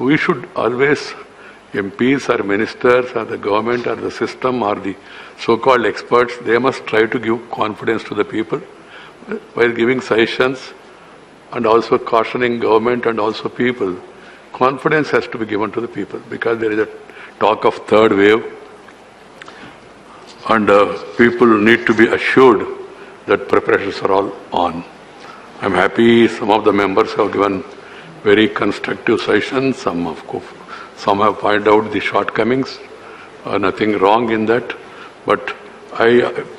we should always, MPs or ministers or the government or the system or the so-called experts, they must try to give confidence to the people while giving suggestions and also cautioning government and also people. Confidence has to be given to the people because there is a talk of third wave, and people need to be assured that preparations are all on. I'm happy some of the members have given very constructive suggestions. Some have pointed out the shortcomings. Nothing wrong in that. But I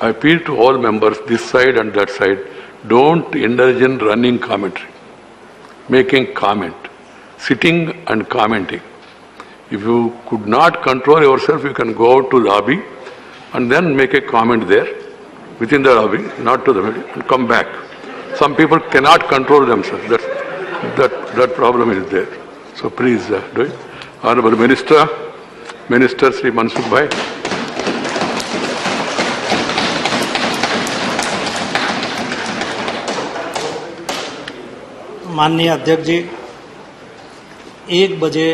appeal to all members, this side and that side, don't indulge in running commentary, making comment, sitting and commenting. If you could not control yourself, you can go out to the lobby and then make a comment there, within the lobby, not to the media, and come back. Some people cannot control themselves. That problem is there. So please do it. Honorable Minister Sri Mansukh Bhai. माननीय अध्यक्ष जी, 1 बजे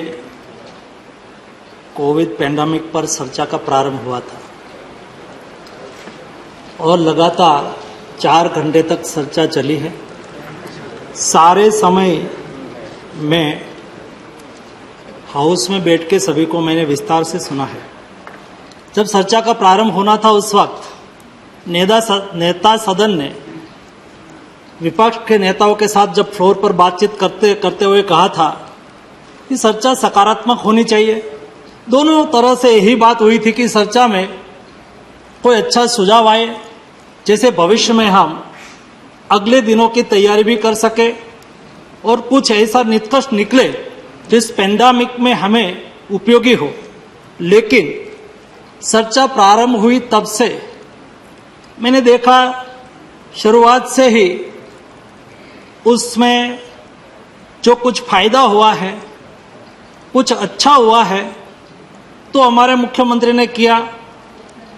Covid pandemic पर चर्चा का प्रारंभ हुआ था और लगातार 4 घंटे तक चर्चा चली है। सारे समय में हाउस में बैठ के सभी को मैंने विस्तार से सुना है। जब चर्चा का प्रारंभ होना था उस वक्त नेता सदन ने विपक्ष के नेताओं के साथ जब फ्लोर पर बातचीत करते हुए कहा था कि चर्चा सकारात्मक होनी चाहिए। दोनों तरह से यही बात हुई थी कि चर्चा में कोई अच्छा सुझाव आए, जैसे भविष्य में हम अगले दिनों की तैयारी भी कर सके और कुछ ऐसा निष्कर्ष निकले जिस पेंडेमिक में हमें उपयोगी हो। लेकिन चर्चा प्रारंभ हुई तब से मैंने देखा शुरुआत से ही उसमें जो कुछ फायदा हुआ है, कुछ अच्छा हुआ है तो हमारे मुख्यमंत्री ने किया,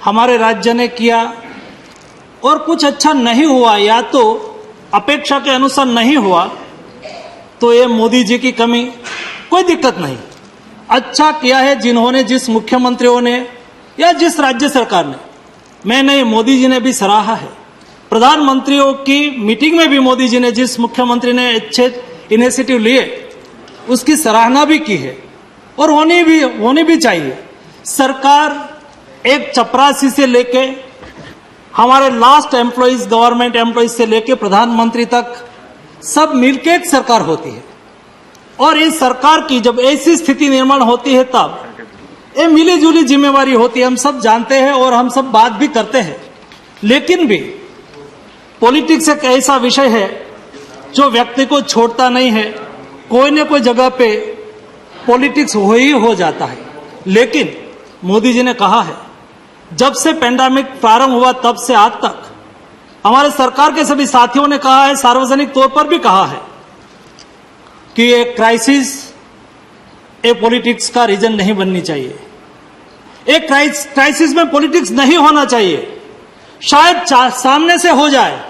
हमारे राज्य ने किया, और कुछ अच्छा नहीं हुआ या तो अपेक्षा के अनुसार नहीं हुआ तो ये मोदी जी की कमी, कोई दिक्कत नहीं। अच्छा किया है जिन्होंने, जिस मुख्यमंत्रियों ने या जिस राज्य सरकार ने, मैंने मोदी जी ने भी सराहा है। प्रधानमंत्रियों की मीटिंग में भी मोदी जी ने, जिस मुख्यमंत्री ने अच्छे इनिशिएटिव लिए उसकी सराहना भी की है और होनी भी चाहिए। सरकार एक चपरासी से लेके हमारे लास्ट एम्प्लॉइज, गवर्नमेंट एम्प्लॉइज से लेके प्रधानमंत्री तक सब मिलके एक सरकार होती है और इस सरकार की जब ऐसी स्थिति निर्माण होती है तब ये मिली जुली जिम्मेवारी होती है। हम सब जानते हैं और हम सब बात भी करते हैं, लेकिन भी पॉलिटिक्स एक ऐसा विषय है जो व्यक्ति को छोड़ता नहीं है। कोई न कोई जगह पे पॉलिटिक्स हो जाता है। लेकिन मोदी जी ने कहा है, जब से पेंडेमिक प्रारंभ हुआ तब से आज तक हमारे सरकार के सभी साथियों ने कहा है, सार्वजनिक तौर पर भी कहा है कि एक क्राइसिस एक पॉलिटिक्स का रीजन नहीं बननी चाहिए। एक क्राइसिस में पॉलिटिक्स नहीं होना चाहिए। शायद सामने से हो जाए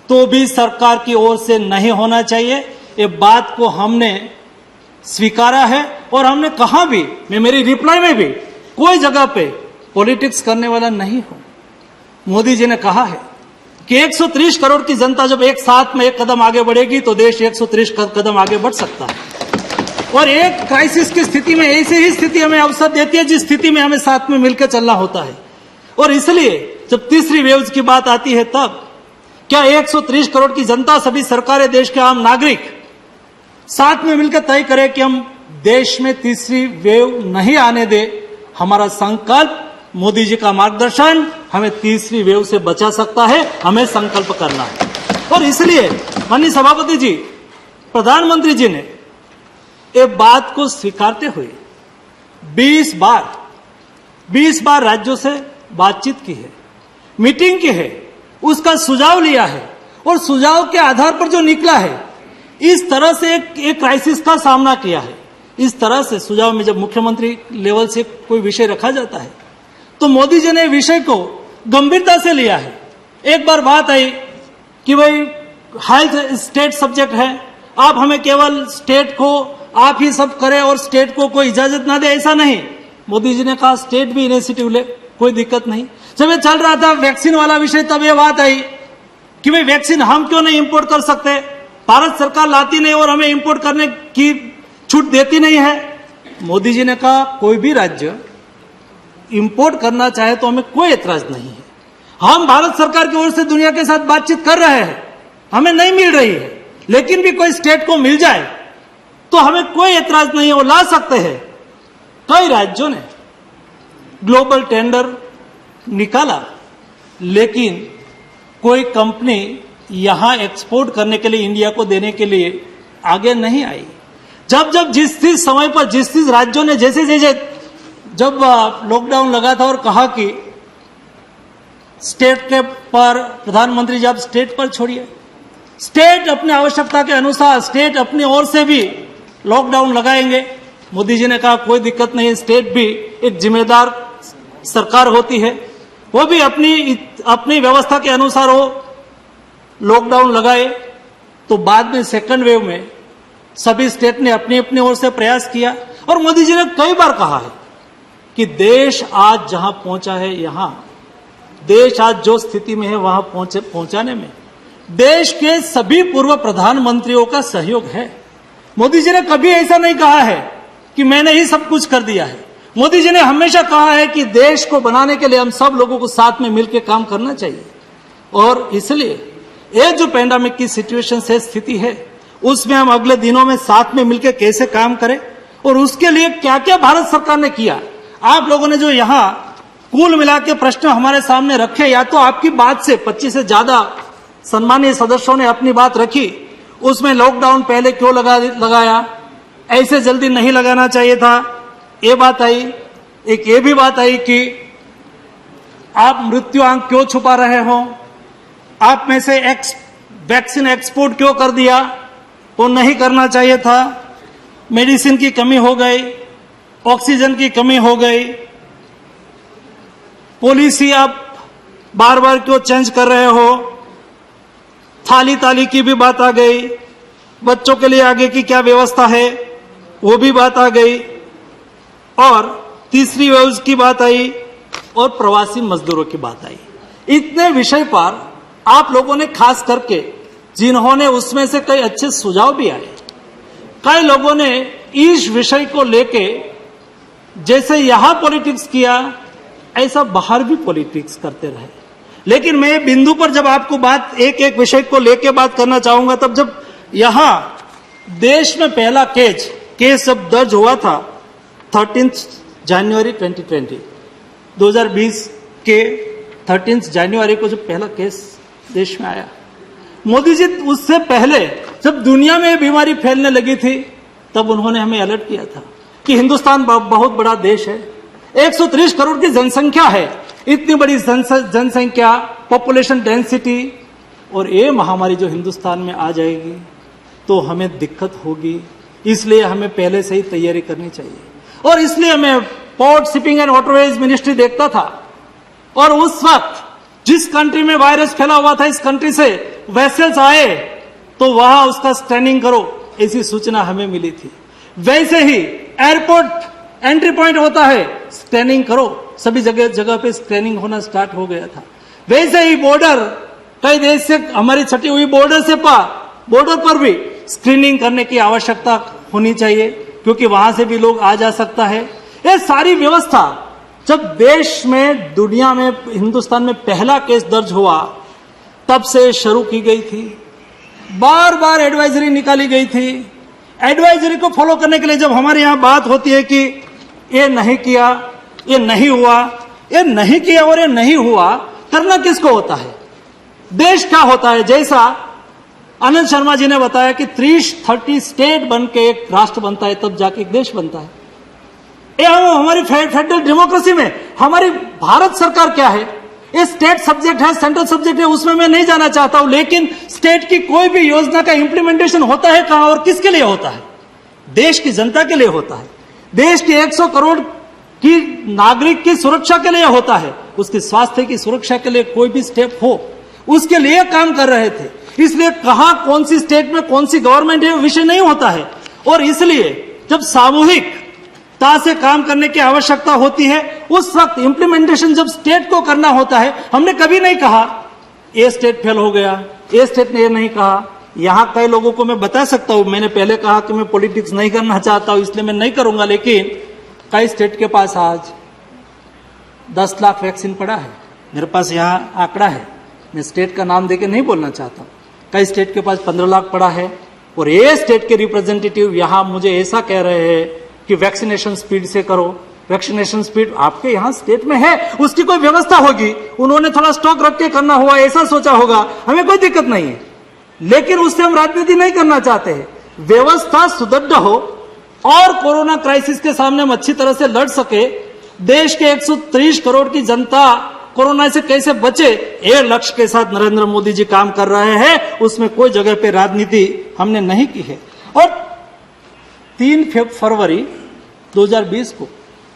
तो भी सरकार की ओर से नहीं होना चाहिए। ये बात को हमने स्वीकारा है और हमने कहा भी, मैं मेरी रिप्लाई में भी कोई जगह पे पॉलिटिक्स करने वाला नहीं हूं। मोदी जी ने कहा है कि 130 करोड़ की जनता जब एक साथ में एक कदम आगे बढ़ेगी तो देश 130 कदम आगे बढ़ सकता है। और एक क्राइसिस की स्थिति में ऐसी ही स्थिति हमें अवसर देती है जिस स्थिति में हमें साथ में मिलकर चलना होता है। और इसलिए जब तीसरी वेव की बात आती है तब क्या 130 करोड़ की जनता, सभी सरकारें, देश के आम नागरिक साथ में मिलकर तय करें कि हम देश में तीसरी वेव नहीं आने दे। हमारा संकल्प, मोदी जी का मार्गदर्शन हमें तीसरी वेव से बचा सकता है। हमें संकल्प करना है। और इसलिए माननीय सभापति जी, प्रधानमंत्री जी ने ये बात को स्वीकारते हुए 20 बार राज्यों से बातचीत की है, मीटिंग की है, उसका सुझाव लिया है और सुझाव के आधार पर जो निकला है, इस तरह से एक क्राइसिस का सामना किया है। इस तरह से सुझाव में जब मुख्यमंत्री लेवल से कोई विषय रखा जाता है तो मोदी जी ने विषय को गंभीरता से लिया है। एक बार बात आई कि भाई हेल्थ स्टेट सब्जेक्ट है, आप हमें केवल स्टेट को आप ही सब करें और स्टेट को कोई इजाजत ना दे, ऐसा नहीं। मोदी जी ने कहा स्टेट भी इनिशिएटिव ले, कोई दिक्कत नहीं। जब ये चल रहा था वैक्सीन वाला विषय, तब ये बात आई कि भाई वैक्सीन हम क्यों नहीं इंपोर्ट कर सकते, भारत सरकार लाती नहीं और हमें इंपोर्ट करने की छूट देती नहीं है। मोदी जी ने कहा कोई भी राज्य इंपोर्ट करना चाहे तो हमें कोई एतराज नहीं है, हम भारत सरकार की ओर से दुनिया के साथ बातचीत कर रहे हैं, हमें नहीं मिल रही है, लेकिन भी कोई स्टेट को मिल जाए तो हमें कोई एतराज नहीं है, वो ला सकते हैं। कई राज्यों ने ग्लोबल टेंडर निकाला, लेकिन कोई कंपनी यहां एक्सपोर्ट करने के लिए, इंडिया को देने के लिए आगे नहीं आई। जब जब जिस समय पर जिस राज्यों ने जैसे जैसे, जब लॉकडाउन लगा था और कहा कि स्टेट के पर प्रधानमंत्री जब स्टेट पर छोड़िए, स्टेट अपने आवश्यकता के अनुसार स्टेट अपनी ओर से भी लॉकडाउन लगाएंगे। मोदी जी ने कहा कोई दिक्कत नहीं, स्टेट भी एक जिम्मेदार सरकार होती है, वो भी अपनी व्यवस्था के अनुसार वो लॉकडाउन लगाए। तो बाद में सेकंड वेव में सभी स्टेट ने अपनी अपनी ओर से प्रयास किया और मोदी जी ने कई बार कहा है कि देश आज जहां पहुंचा है, यहां देश आज जो स्थिति में है वहां पहुंचाने में देश के सभी पूर्व प्रधानमंत्रियों का सहयोग है। मोदी जी ने कभी ऐसा नहीं कहा है कि मैंने ही सब कुछ कर दिया है। मोदी जी ने हमेशा कहा है कि देश को बनाने के लिए हम सब लोगों को साथ में मिलकर काम करना चाहिए। और इसलिए ये जो पैंडेमिक की सिचुएशन से स्थिति है, उसमें हम अगले दिनों में साथ में मिलकर कैसे काम करें और उसके लिए क्या क्या भारत सरकार ने किया। आप लोगों ने जो यहाँ कुल मिला के प्रश्न हमारे सामने रखे, या तो आपकी बात से 25 से ज्यादा सम्मानीय सदस्यों ने अपनी बात रखी, उसमें लॉकडाउन पहले क्यों लगाया, ऐसे जल्दी नहीं लगाना चाहिए था, ये बात आई। एक ये भी बात आई कि आप मृत्यु आंक क्यों छुपा रहे हो, आप में से वैक्सीन एक्सपोर्ट क्यों कर दिया, वो नहीं करना चाहिए था। मेडिसिन की कमी हो गई, ऑक्सीजन की कमी हो गई, पॉलिसी आप बार बार क्यों चेंज कर रहे हो, थाली ताली की भी बात आ गई, बच्चों के लिए आगे की क्या व्यवस्था है वो भी बात आ गई, और तीसरी वेव की बात आई और प्रवासी मजदूरों की बात आई। इतने विषय पर आप लोगों ने खास करके, जिन्होंने उसमें से कई अच्छे सुझाव भी आए, कई लोगों ने इस विषय को लेके जैसे यहां पॉलिटिक्स किया, ऐसा बाहर भी पॉलिटिक्स करते रहे। लेकिन मैं बिंदु पर जब आपको बात एक एक विषय को लेके बात करना चाहूंगा, तब जब यहां देश में पहला केस जब दर्ज हुआ था 13 जनवरी 2020 के 13 जनवरी को जब पहला केस देश में आया, मोदी जी उससे पहले जब दुनिया में बीमारी फैलने लगी थी, तब उन्होंने हमें अलर्ट किया था कि हिंदुस्तान बहुत बड़ा देश है, 130 करोड़ की जनसंख्या है, इतनी बड़ी जनसंख्या, पॉपुलेशन डेंसिटी, और ये महामारी जो हिंदुस्तान में आ जाएगी तो हमें दिक्कत होगी, इसलिए हमें पहले से ही तैयारी करनी चाहिए। और इसलिए मैं port, shipping and waterways ministry देखता था, और उस वक्त जिस कंट्री में वायरस फैला हुआ था, इस कंट्री से वेसल्स आए तो वहां उसका स्कैनिंग करो, ऐसी सूचना हमें मिली थी। वैसे ही एयरपोर्ट एंट्री पॉइंट होता है, स्कैनिंग करो, सभी जगह पे स्कैनिंग होना स्टार्ट हो गया था। वैसे ही बॉर्डर, कई देश से हमारी छटी हुई बॉर्डर पर भी स्क्रीनिंग करने की आवश्यकता होनी चाहिए, क्योंकि वहां से भी लोग आ जा सकता है। ये सारी व्यवस्था जब देश में, दुनिया में, हिंदुस्तान में पहला केस दर्ज हुआ, तब से शुरू की गई थी। बार बार एडवाइजरी निकाली गई थी। एडवाइजरी को फॉलो करने के लिए जब हमारे यहां बात होती है कि ये नहीं किया, ये नहीं हुआ, ये नहीं किया और ये नहीं हुआ, करना किसको होता है, देश क्या होता है। जैसा आनंद शर्मा जी ने बताया कि 30 स्टेट बन के एक राष्ट्र बनता है, तब जाके एक देश बनता है। ये हमारी फेडरल डेमोक्रेसी में हमारी भारत सरकार क्या है, ये स्टेट सब्जेक्ट है, सेंट्रल सब्जेक्ट है, उसमें मैं नहीं जाना चाहता हूं। लेकिन स्टेट की कोई भी योजना का इंप्लीमेंटेशन होता है कहां और किसके लिए होता है, देश की जनता के लिए होता है, देश के 100 करोड़ की नागरिक की सुरक्षा के लिए होता है, उसके स्वास्थ्य की सुरक्षा के लिए कोई भी स्टेप हो, उसके लिए काम कर रहे थे। इसलिए कहां कौन सी स्टेट में कौन सी गवर्नमेंट है विषय नहीं होता है। और इसलिए जब सामूहिकता से काम करने की आवश्यकता होती है, उस वक्त इंप्लीमेंटेशन जब स्टेट को करना होता है, हमने कभी नहीं कहा ये स्टेट फेल हो गया, ये स्टेट ने ये नहीं कहा। यहां कई लोगों को मैं बता सकता हूं, मैंने पहले कहा कि मैं पॉलिटिक्स नहीं करना चाहता हूं इसलिए मैं नहीं करूंगा, लेकिन कई स्टेट के पास आज 10 लाख वैक्सीन पड़ा है। मेरे पास यहां आंकड़ा है, मैं स्टेट का नाम देके नहीं बोलना चाहता। कई स्टेट के पास 15 लाख पड़ा है, और ये स्टेट के रिप्रेजेंटेटिव यहां मुझे ऐसा कह रहे हैं कि वैक्सीनेशन स्पीड से करो। वैक्सीनेशन स्पीड आपके यहां स्टेट में है, उसकी कोई व्यवस्था होगी, उन्होंने थोड़ा स्टॉक रख के करना हुआ, ऐसा सोचा होगा, हमें कोई दिक्कत नहीं है, लेकिन उससे हम राजनीति नहीं करना चाहते हैं। व्यवस्था सुदृढ़ हो और कोरोना क्राइसिस के सामने हम अच्छी तरह से लड़ सके, देश के 130 करोड़ की जनता कोरोना से कैसे बचे, ये लक्ष्य के साथ नरेंद्र मोदी जी काम कर रहे हैं। उसमें कोई जगह पे राजनीति हमने नहीं की है। और 3 फरवरी 2020 को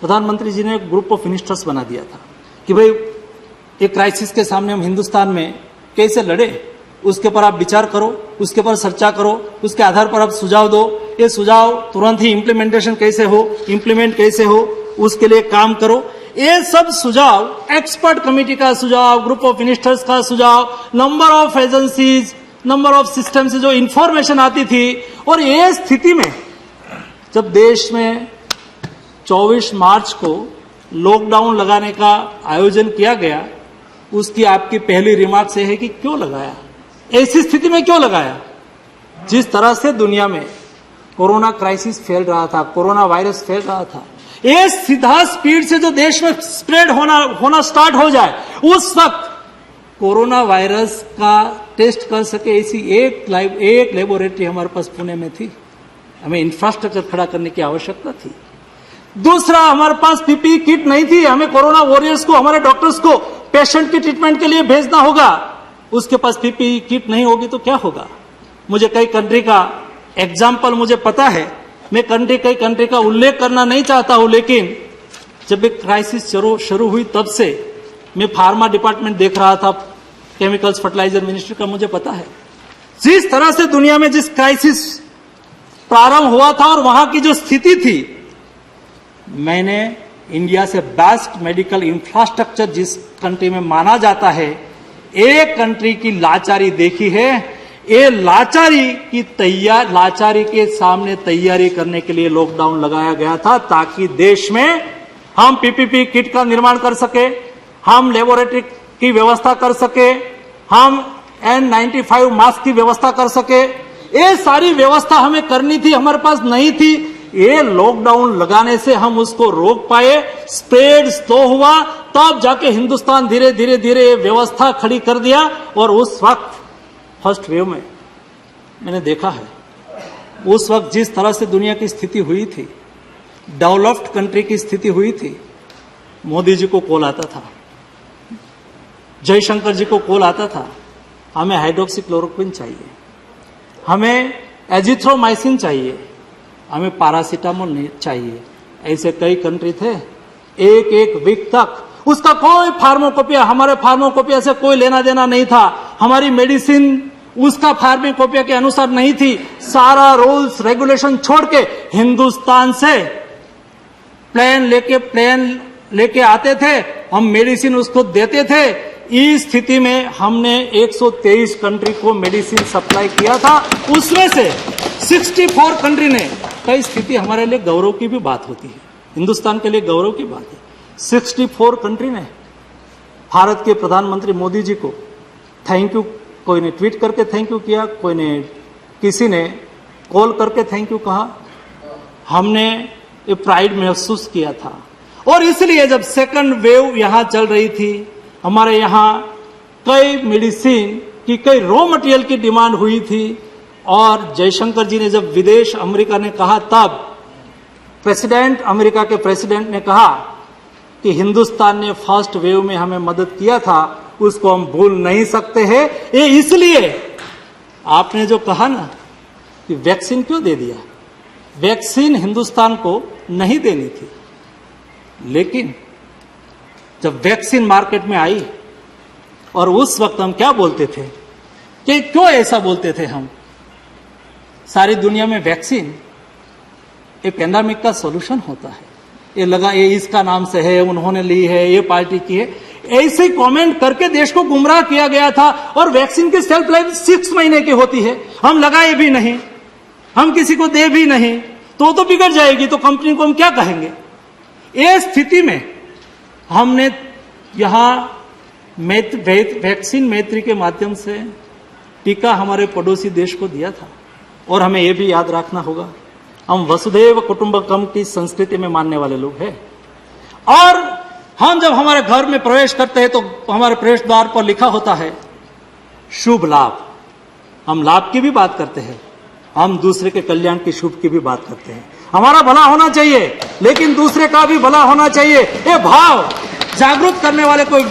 प्रधानमंत्री जी ने एक ग्रुप ऑफ मिनिस्टर्स बना दिया था कि भाई एक क्राइसिस के सामने हम हिंदुस्तान में कैसे लड़े, उसके पर आप विचार करो, उसके पर चर्चा करो, उसके आधार पर आप सुझाव दो। ये सुझाव तुरंत ही इम्प्लीमेंटेशन कैसे हो, इम्प्लीमेंट कैसे हो, उसके लिए काम करो। ये सब सुझाव, एक्सपर्ट कमेटी का सुझाव, ग्रुप ऑफ मिनिस्टर्स का सुझाव, number of agencies, number of system से जो इंफॉर्मेशन आती थी, और ये स्थिति में जब देश में 24 मार्च को लॉकडाउन लगाने का आयोजन किया गया, उसकी आपकी पहली रिमार्क से है कि क्यों लगाया, ऐसी स्थिति में क्यों लगाया। जिस तरह से दुनिया में कोरोना क्राइसिस फैल रहा था, कोरोना वायरस फैल रहा था, ये सीधा स्पीड से जो देश में स्प्रेड होना स्टार्ट हो जाए, उस वक्त कोरोना वायरस का टेस्ट कर सके ऐसी एक लेबोरेटरी हमारे पास पुणे में थी। हमें इंफ्रास्ट्रक्चर खड़ा करने की आवश्यकता थी। दूसरा, हमारे पास पीपीई किट नहीं थी, हमें कोरोना वॉरियर्स को, हमारे डॉक्टर्स को पेशेंट की ट्रीटमेंट के लिए भेजना होगा, उसके पास पीपीई किट नहीं होगी तो क्या होगा। मुझे कई कंट्री का एग्जाम्पल मुझे पता है, मैं कई कंट्री का उल्लेख करना नहीं चाहता हूं, लेकिन जब एक क्राइसिस शुरू हुई तब से मैं फार्मा डिपार्टमेंट देख रहा था, केमिकल्स फर्टिलाइजर मिनिस्ट्री का, मुझे पता है जिस तरह से दुनिया में जिस क्राइसिस प्रारंभ हुआ था और वहां की जो स्थिति थी, मैंने इंडिया से बेस्ट मेडिकल इंफ्रास्ट्रक्चर जिस कंट्री में माना जाता है, एक कंट्री की लाचारी देखी है। ये लाचारी के सामने तैयारी करने के लिए लॉकडाउन लगाया गया था, ताकि देश में हम पीपीपी किट का निर्माण कर सके, हम लेबोरेटरी की व्यवस्था कर सके, हम N95 मास्क की व्यवस्था कर सके। ये सारी व्यवस्था हमें करनी थी, हमारे पास नहीं थी। ये लॉकडाउन लगाने से हम उसको रोक पाए, स्प्रेड स्लो हुआ, तब जाके हिंदुस्तान धीरे धीरे व्यवस्था खड़ी कर दिया। और उस वक्त फर्स्ट वेव में मैंने देखा है, उस वक्त जिस तरह से दुनिया की स्थिति हुई थी, डेवलप्ड कंट्री की स्थिति हुई थी, मोदी जी को कॉल आता था, जयशंकर जी को कॉल आता था, हमें हाइड्रोक्सीक्लोरोक्विन चाहिए, हमें एजिथ्रोमाइसिन चाहिए, हमें पैरासीटामोल चाहिए। ऐसे कई कंट्री थे, एक वीक तक उसका कोई फार्माकोपिया, हमारे फार्माकोपिया से कोई लेना देना नहीं था, हमारी मेडिसिन उसका फार्माकोपिया के अनुसार नहीं थी। सारा रूल्स रेगुलेशन छोड़ के हिंदुस्तान से प्लेन लेके आते थे, हम मेडिसिन उसको देते थे। इस स्थिति में हमने 123 कंट्री को मेडिसिन सप्लाई किया था, उसमें से 64 कंट्री ने, कई स्थिति हमारे लिए गौरव की भी बात होती है, हिंदुस्तान के लिए गौरव की बात है, 64 कंट्री ने भारत के प्रधानमंत्री मोदी जी को थैंक यू, कोई ने ट्वीट करके थैंक यू किया, कोई ने, किसी ने कॉल करके थैंक यू कहा। हमने ये प्राइड महसूस किया था। और इसलिए जब सेकंड वेव यहां चल रही थी, हमारे यहां कई मेडिसिन की, कई रॉ मटेरियल की डिमांड हुई थी, और जयशंकर जी ने जब विदेश अमेरिका ने कहा, तब अमेरिका के प्रेसिडेंट ने कहा कि हिंदुस्तान ने फर्स्ट वेव में हमें मदद किया था, उसको हम भूल नहीं सकते हैं। ये इसलिए आपने जो कहा ना कि वैक्सीन क्यों दे दिया, वैक्सीन हिंदुस्तान को नहीं देनी थी, लेकिन जब वैक्सीन मार्केट में आई, और उस वक्त हम क्या बोलते थे, कि क्यों ऐसा बोलते थे हम, सारी दुनिया में वैक्सीन ये पेंडेमिक का सॉल्यूशन होता है। ये लगा ये इसका नाम से है, उन्होंने ली है, ये पार्टी की है, ऐसे कमेंट करके देश को गुमराह किया गया था। और वैक्सीन की शेल्फ लाइफ 6 महीने की होती है, हम लगाए भी नहीं, हम किसी को दे भी नहीं तो बिगड़ जाएगी, तो कंपनी को हम क्या कहेंगे। इस स्थिति में हमने यहां वैक्सीन मैत्री के माध्यम से टीका हमारे पड़ोसी देश को दिया था। और हमें यह भी याद रखना होगा, हम वसुधैव कुटुंबकम की संस्कृति में मानने वाले लोग हैं। और हम जब हमारे घर में प्रवेश करते हैं तो हमारे प्रवेश द्वार पर लिखा होता है शुभ लाभ। हम लाभ की भी बात करते हैं, हम दूसरे के कल्याण की शुभ की भी बात करते हैं। हमारा भला होना चाहिए लेकिन दूसरे का भी भला होना चाहिए, ये भाव जागरूक करने वाले कोई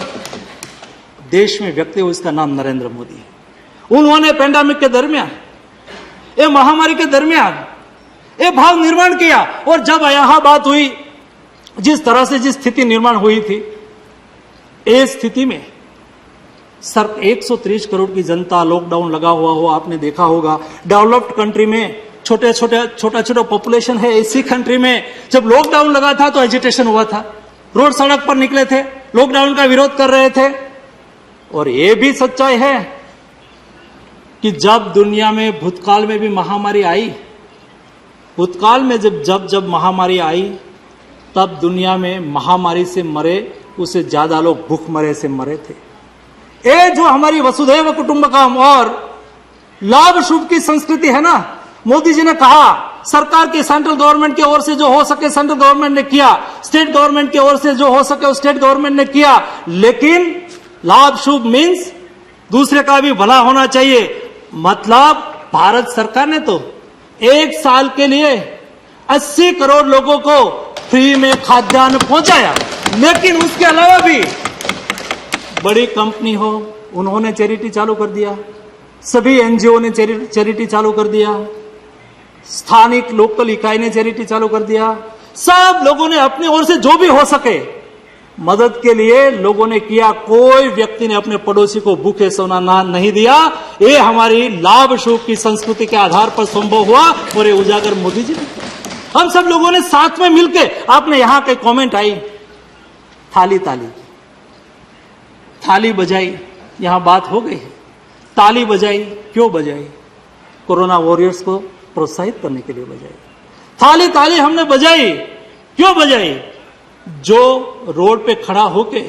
देश में व्यक्ति हो, इसका नाम नरेंद्र मोदी है। उन्होंने पेंडेमिक के दरमियान, ये महामारी के दरमियान ये भाव निर्माण किया। और जब यहां बात हुई, जिस तरह से जिस स्थिति निर्माण हुई थी, इस स्थिति में सर 130 करोड़ की जनता, लॉकडाउन लगा हुआ हो, आपने देखा होगा डेवलप्ड कंट्री में छोटा छोटा पॉपुलेशन है। इसी कंट्री में जब लॉकडाउन लगा था तो एजिटेशन हुआ था, रोड सड़क पर निकले थे, लॉकडाउन का विरोध कर रहे थे। और यह भी सच्चाई है कि जब दुनिया में भूतकाल में भी महामारी आई, भूतकाल में जब महामारी आई, तब दुनिया में महामारी से मरे उससे ज्यादा लोग भूखमरे से मरे थे। ये जो हमारी वसुधैव कुटुंबकम और लाभ शुभ की संस्कृति है ना, मोदी जी ने कहा सरकार की सेंट्रल गवर्नमेंट की ओर से जो हो सके सेंट्रल गवर्नमेंट ने किया, स्टेट गवर्नमेंट की ओर से जो हो सके स्टेट गवर्नमेंट ने किया, लेकिन लाभ शुभ मीन्स दूसरे का भी भला होना चाहिए। मतलब भारत सरकार ने तो 1 साल के लिए 80 करोड़ लोगों को फ्री में खाद्यान्न पहुंचाया, लेकिन उसके अलावा भी बड़ी कंपनी हो उन्होंने चैरिटी चालू कर दिया, सभी एनजीओ ने चैरिटी चालू कर दिया, स्थानिक लोकल इकाई ने चैरिटी चालू कर दिया। सब लोगों ने अपनी ओर से जो भी हो सके मदद के लिए लोगों ने किया। कोई व्यक्ति ने अपने पड़ोसी को भूखे सोना नहीं दिया। ये हमारी लाभ शुभ की संस्कृति के आधार पर संभव हुआ और ये उजागर मोदी जी ने किया। हम सब लोगों ने साथ में मिलकर, आपने यहां के कमेंट आई थाली बजाई, यहां बात हो गई है, ताली बजाई, क्यों बजाई? कोरोना वॉरियर्स को प्रोत्साहित करने के लिए बजाई। ताली हमने बजाई, क्यों बजाई? जो रोड पे खड़ा होके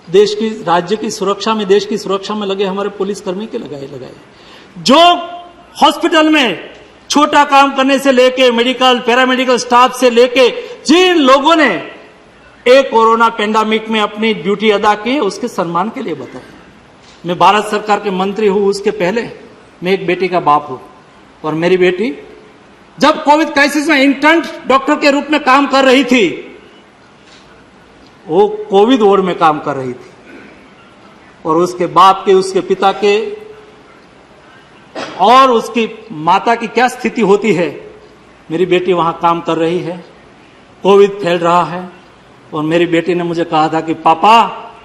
देश की, राज्य की सुरक्षा में, देश की सुरक्षा में लगे हमारे पुलिसकर्मी के लगाए, जो हॉस्पिटल में छोटा काम करने से लेके मेडिकल पैरामेडिकल स्टाफ से लेके जिन लोगों ने एक कोरोना पेंडेमिक में अपनी ड्यूटी अदा की, उसके सम्मान के लिए बताया। मैं भारत सरकार के मंत्री हूं, उसके पहले मैं एक बेटी का बाप हूं, और मेरी बेटी जब कोविड क्राइसिस में इंटर्न डॉक्टर के रूप में काम कर रही थी, वो कोविड वार्ड में काम कर रही थी, और उसके बाप के, उसके पिता के और उसकी माता की क्या स्थिति होती है। मेरी बेटी वहां काम कर रही है, कोविड फैल रहा है, और मेरी बेटी ने मुझे कहा था कि पापा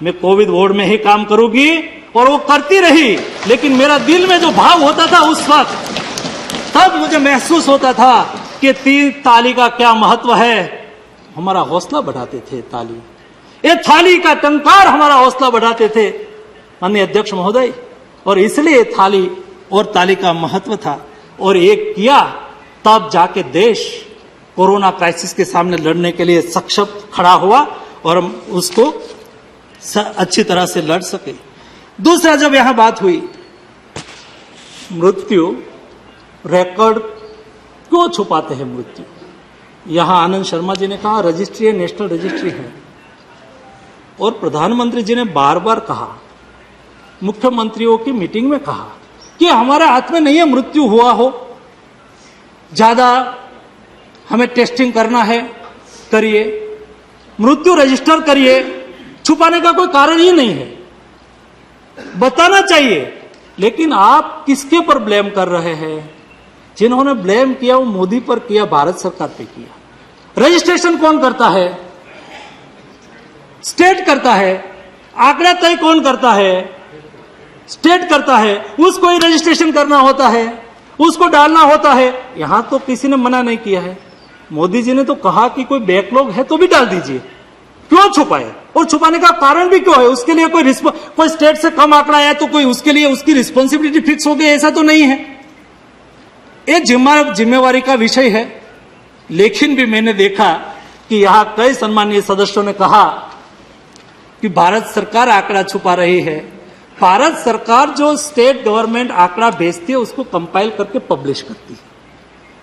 मैं कोविड वार्ड में ही काम करूंगी, और वो करती रही। लेकिन मेरा दिल में जो भाव होता था उस वक्त, तब मुझे महसूस होता था कि 3 ताली का क्या महत्व है। हमारा हौसला बढ़ाते थे ताली, ये थाली का टंकार हमारा हौसला बढ़ाते थे माननीय अध्यक्ष महोदय, और इसलिए थाली और ताली का महत्व था। और एक किया, तब जाके देश कोरोना क्राइसिस के सामने लड़ने के लिए सक्षम खड़ा हुआ और हम उसको अच्छी तरह से लड़ सके। दूसरा, जब यहां बात हुई मृत्यु, रिकॉर्ड क्यों छुपाते हैं मृत्यु? यहां आनंद शर्मा जी ने कहा रजिस्ट्री है, नेशनल रजिस्ट्री है, और प्रधानमंत्री जी ने बार बार कहा, मुख्यमंत्रियों की मीटिंग में कहा कि हमारे हाथ में नहीं है मृत्यु हुआ हो, ज्यादा हमें टेस्टिंग करना है, करिए, मृत्यु रजिस्टर करिए, छुपाने का कोई कारण ही नहीं है, बताना चाहिए। लेकिन आप किसके पर ब्लेम कर रहे हैं? जिन्होंने ब्लेम किया वो मोदी पर किया, भारत सरकार पे किया। रजिस्ट्रेशन कौन करता है? स्टेट करता है। आंकड़ा तय कौन करता है? स्टेट करता है। उसको ही रजिस्ट्रेशन करना होता है, उसको डालना होता है। यहां तो किसी ने मना नहीं किया है, मोदी जी ने तो कहा कि कोई बैकलॉग है तो भी डाल दीजिए, क्यों छुपाए? और छुपाने का कारण भी क्यों है? उसके लिए कोई स्टेट से कम आंकड़ा आया तो कोई उसके लिए उसकी रिस्पॉन्सिबिलिटी फिक्स हो गई, ऐसा तो नहीं है। ये जिम्मेवारी का विषय है। लेकिन भी मैंने देखा कि यहां कई सम्मानीय सदस्यों ने कहा कि भारत सरकार आंकड़ा छुपा रही है। भारत सरकार जो स्टेट गवर्नमेंट आंकड़ा भेजती है उसको कंपाइल करके पब्लिश करती है।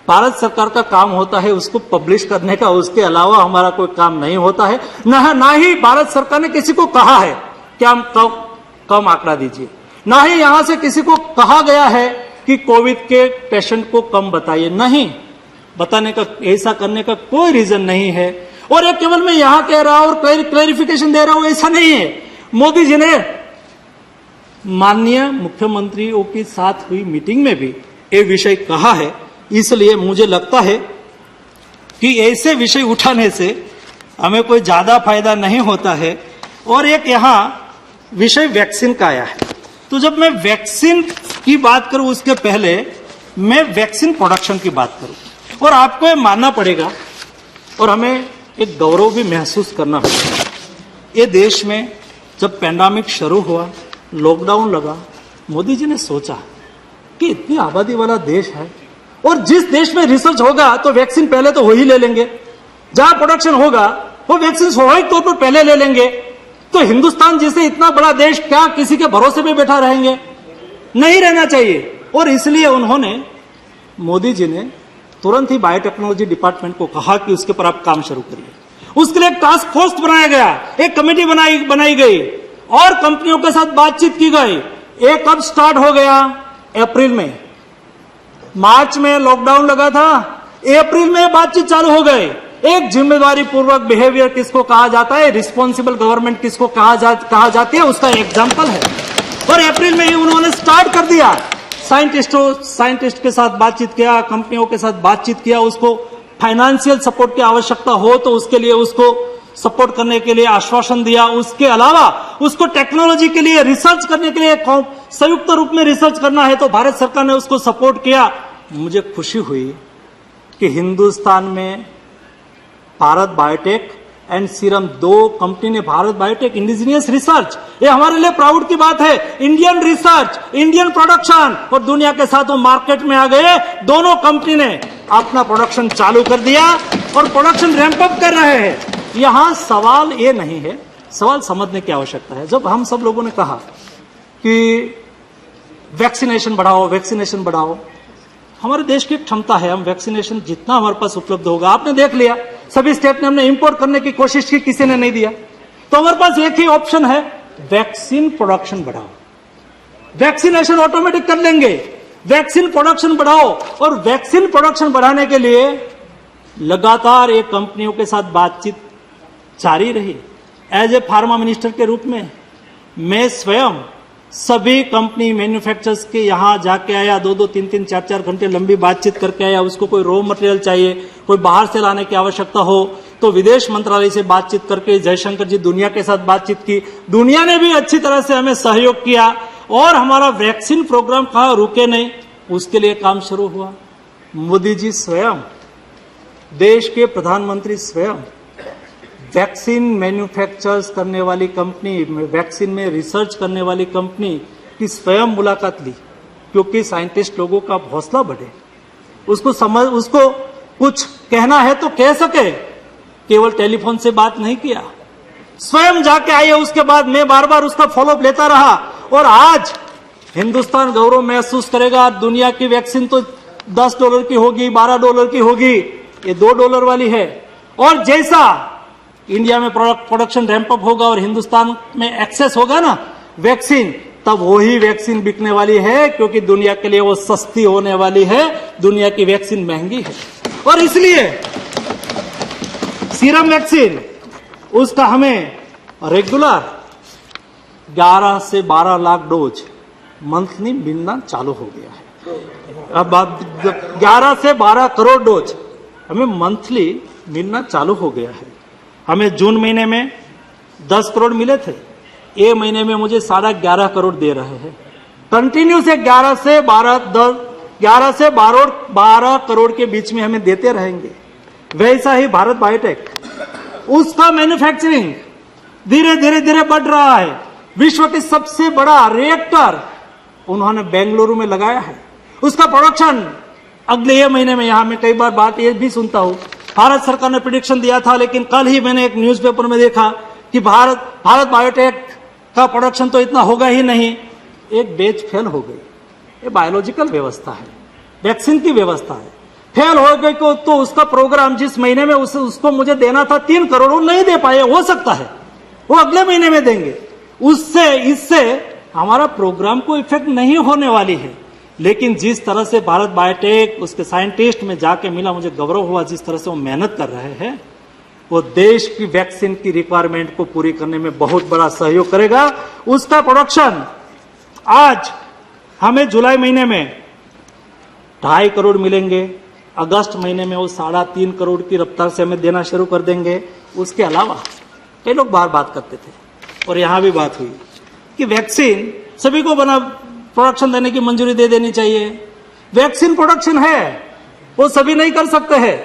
भारत सरकार का काम होता है उसको पब्लिश करने का, उसके अलावा हमारा कोई काम नहीं होता है। ना ही भारत सरकार ने किसी को कहा है कि हम कम आंकड़ा दीजिए, ना ही यहां से किसी को कहा गया है कि कोविड के पेशेंट को कम बताइए। नहीं, बताने का, ऐसा करने का कोई रीजन नहीं है। और ये केवल मैं यहां कह रहा हूं और क्लैरिफिकेशन दे रहा हूं, ऐसा नहीं है। मोदी जी ने माननीय मुख्यमंत्रियों के साथ हुई मीटिंग में भी ये विषय कहा है। इसलिए मुझे लगता है कि ऐसे विषय उठाने से हमें कोई ज्यादा फायदा नहीं होता है। और एक यहां विषय वैक्सीन का आया है, तो जब मैं वैक्सीन की बात करूं उसके पहले मैं वैक्सीन प्रोडक्शन की बात करूं। और आपको ये मानना पड़ेगा और हमें एक गौरव भी महसूस करना होगा। ये देश में जब पैंडेमिक शुरू हुआ, लॉकडाउन लगा, मोदी जी ने सोचा कि इतनी आबादी वाला देश है और जिस देश में रिसर्च होगा तो वैक्सीन पहले तो वही ले लेंगे, जहां प्रोडक्शन होगा वो वैक्सीन स्वाभाविक तौर पर पहले ले लेंगे। तो हिंदुस्तान जैसे इतना बड़ा देश क्या किसी के भरोसे पे बैठा रहेंगे? नहीं रहना चाहिए। और इसलिए उन्होंने, मोदी जी ने तुरंत ही बायोटेक्नोलॉजी डिपार्टमेंट को कहा कि उसके पर आप काम शुरू करिए। उसके लिए एक टास्क फोर्स बनाया गया, एक कमेटी बनाई गई और कंपनियों के साथ बातचीत की गई। एक कब स्टार्ट हो गया? अप्रैल में। मार्च में लॉकडाउन लगा था, अप्रैल में बातचीत चालू हो गई। एक जिम्मेदारी पूर्वक बिहेवियर किसको कहा जाता है, रिस्पॉन्सिबल गवर्नमेंट किसको कहा जाती है, उसका एग्जाम्पल है। और अप्रैल में ही उन्होंने स्टार्ट कर दिया। साइंटिस्ट के साथ बातचीत किया, कंपनियों के साथ बातचीत किया। उसको फाइनेंशियल सपोर्ट की आवश्यकता हो तो उसके लिए उसको सपोर्ट करने के लिए आश्वासन दिया। उसके अलावा उसको टेक्नोलॉजी के लिए, रिसर्च करने के लिए, संयुक्त रूप में रिसर्च करना है तो भारत सरकार ने उसको सपोर्ट किया। मुझे खुशी हुई कि हिंदुस्तान में भारत बायोटेक एंड सीरम, दो कंपनी ने, भारत बायोटेक इंडिजिनियस रिसर्च, ये हमारे लिए प्राउड की बात है। इंडियन रिसर्च, इंडियन प्रोडक्शन, और दुनिया के साथ वो मार्केट में आ गए। दोनों कंपनी ने अपना प्रोडक्शन चालू कर दिया और प्रोडक्शन रैंप अप कर रहे हैं। यहां सवाल ये नहीं है, सवाल समझने की आवश्यकता है। जब हम सब लोगों ने कहा कि वैक्सीनेशन बढ़ाओ, वैक्सीनेशन बढ़ाओ, हमारे देश की क्षमता है, हम वैक्सीनेशन जितना हमारे पास उपलब्ध होगा, आपने देख लिया सभी स्टेट ने हमने इंपोर्ट करने की कोशिश की, किसी ने नहीं दिया। तो हमारे पास एक ही ऑप्शन है, वैक्सीन प्रोडक्शन बढ़ाओ, वैक्सीनेशन ऑटोमेटिक कर लेंगे। वैक्सीन प्रोडक्शन बढ़ाओ। और वैक्सीन प्रोडक्शन बढ़ाने के लिए लगातार एक कंपनियों के साथ बातचीत जारी रही। एज ए फार्मा मिनिस्टर के रूप में मैं स्वयं सभी कंपनी मैन्युफैक्चरर्स के यहां जाके आया, 2-2, 3-3, 4-4 घंटे लंबी बातचीत करके आया। उसको कोई रॉ मटेरियल चाहिए, कोई बाहर से लाने की आवश्यकता हो तो विदेश मंत्रालय से बातचीत करके जयशंकर जी दुनिया के साथ बातचीत की। दुनिया ने भी अच्छी तरह से हमें सहयोग किया और हमारा वैक्सीन प्रोग्राम कहाँ रुके नहीं, उसके लिए काम शुरू हुआ। मोदी जी स्वयं, देश के प्रधानमंत्री स्वयं वैक्सीन मैन्युफैक्चर्स करने वाली कंपनी, वैक्सीन में रिसर्च करने वाली कंपनी की स्वयं मुलाकात ली, क्योंकि साइंटिस्ट लोगों का हौसला बढ़े, उसको कुछ कहना है तो कह सके। केवल टेलीफोन से बात नहीं किया, स्वयं जाके आए। उसके बाद मैं बार बार उसका फॉलोअप लेता रहा और आज हिंदुस्तान गौरव महसूस करेगा। दुनिया की वैक्सीन तो $10 की होगी, $12 की होगी, ये $2 वाली है। और जैसा इंडिया में प्रोडक्शन रैंप अप होगा और हिंदुस्तान में एक्सेस होगा ना वैक्सीन, तब वही वैक्सीन बिकने वाली है, क्योंकि दुनिया के लिए वो सस्ती होने वाली है। दुनिया की वैक्सीन महंगी है और इसलिए सीरम वैक्सीन उसका हमें रेगुलर 11 से 12 लाख डोज मंथली मिलना चालू हो गया है। अब 11 से 12 करोड़ डोज हमें मंथली मिलना चालू हो गया है। हमें जून महीने में 10 करोड़ मिले थे, ये महीने में मुझे 11.5 करोड़ दे रहे हैं। कंटिन्यू से 11 से 12 करोड़ के बीच में हमें देते रहेंगे। वैसा ही भारत बायोटेक, उसका मैन्युफैक्चरिंग धीरे धीरे बढ़ रहा है। विश्व की सबसे बड़ा रिएक्टर उन्होंने बेंगलुरु में लगाया है। उसका प्रोडक्शन अगले ये महीने में, यहां मैं कई बार बात ये भी सुनता हूं, भारत सरकार ने प्रेडिक्शन दिया था, लेकिन कल ही मैंने एक न्यूज़पेपर में देखा कि भारत बायोटेक का प्रोडक्शन तो इतना होगा ही नहीं, एक बैच फेल हो गई। ये बायोलॉजिकल व्यवस्था है, वैक्सीन की व्यवस्था है। फेल हो गई तो उसका प्रोग्राम जिस महीने में उसको मुझे देना था 3 करोड़, वो नहीं दे पाए। हो सकता है वो अगले महीने में देंगे। इससे हमारा प्रोग्राम को इफेक्ट नहीं होने वाली है। लेकिन जिस तरह से भारत बायोटेक उसके साइंटिस्ट में जाके मिला, मुझे गौरव हुआ जिस तरह से वो मेहनत कर रहे हैं। वो देश की वैक्सीन की रिक्वायरमेंट को पूरी करने में बहुत बड़ा सहयोग करेगा। उसका प्रोडक्शन आज हमें जुलाई महीने में 2.5 करोड़ मिलेंगे, अगस्त महीने में वो 3.5 करोड़ की रफ्तार से हमें देना शुरू कर देंगे। उसके अलावा कई लोग बार बात करते थे और यहां भी बात हुई कि वैक्सीन सभी को बना प्रोडक्शन देने की मंजूरी दे देनी चाहिए। वैक्सीन प्रोडक्शन है, वो सभी नहीं कर सकते हैं।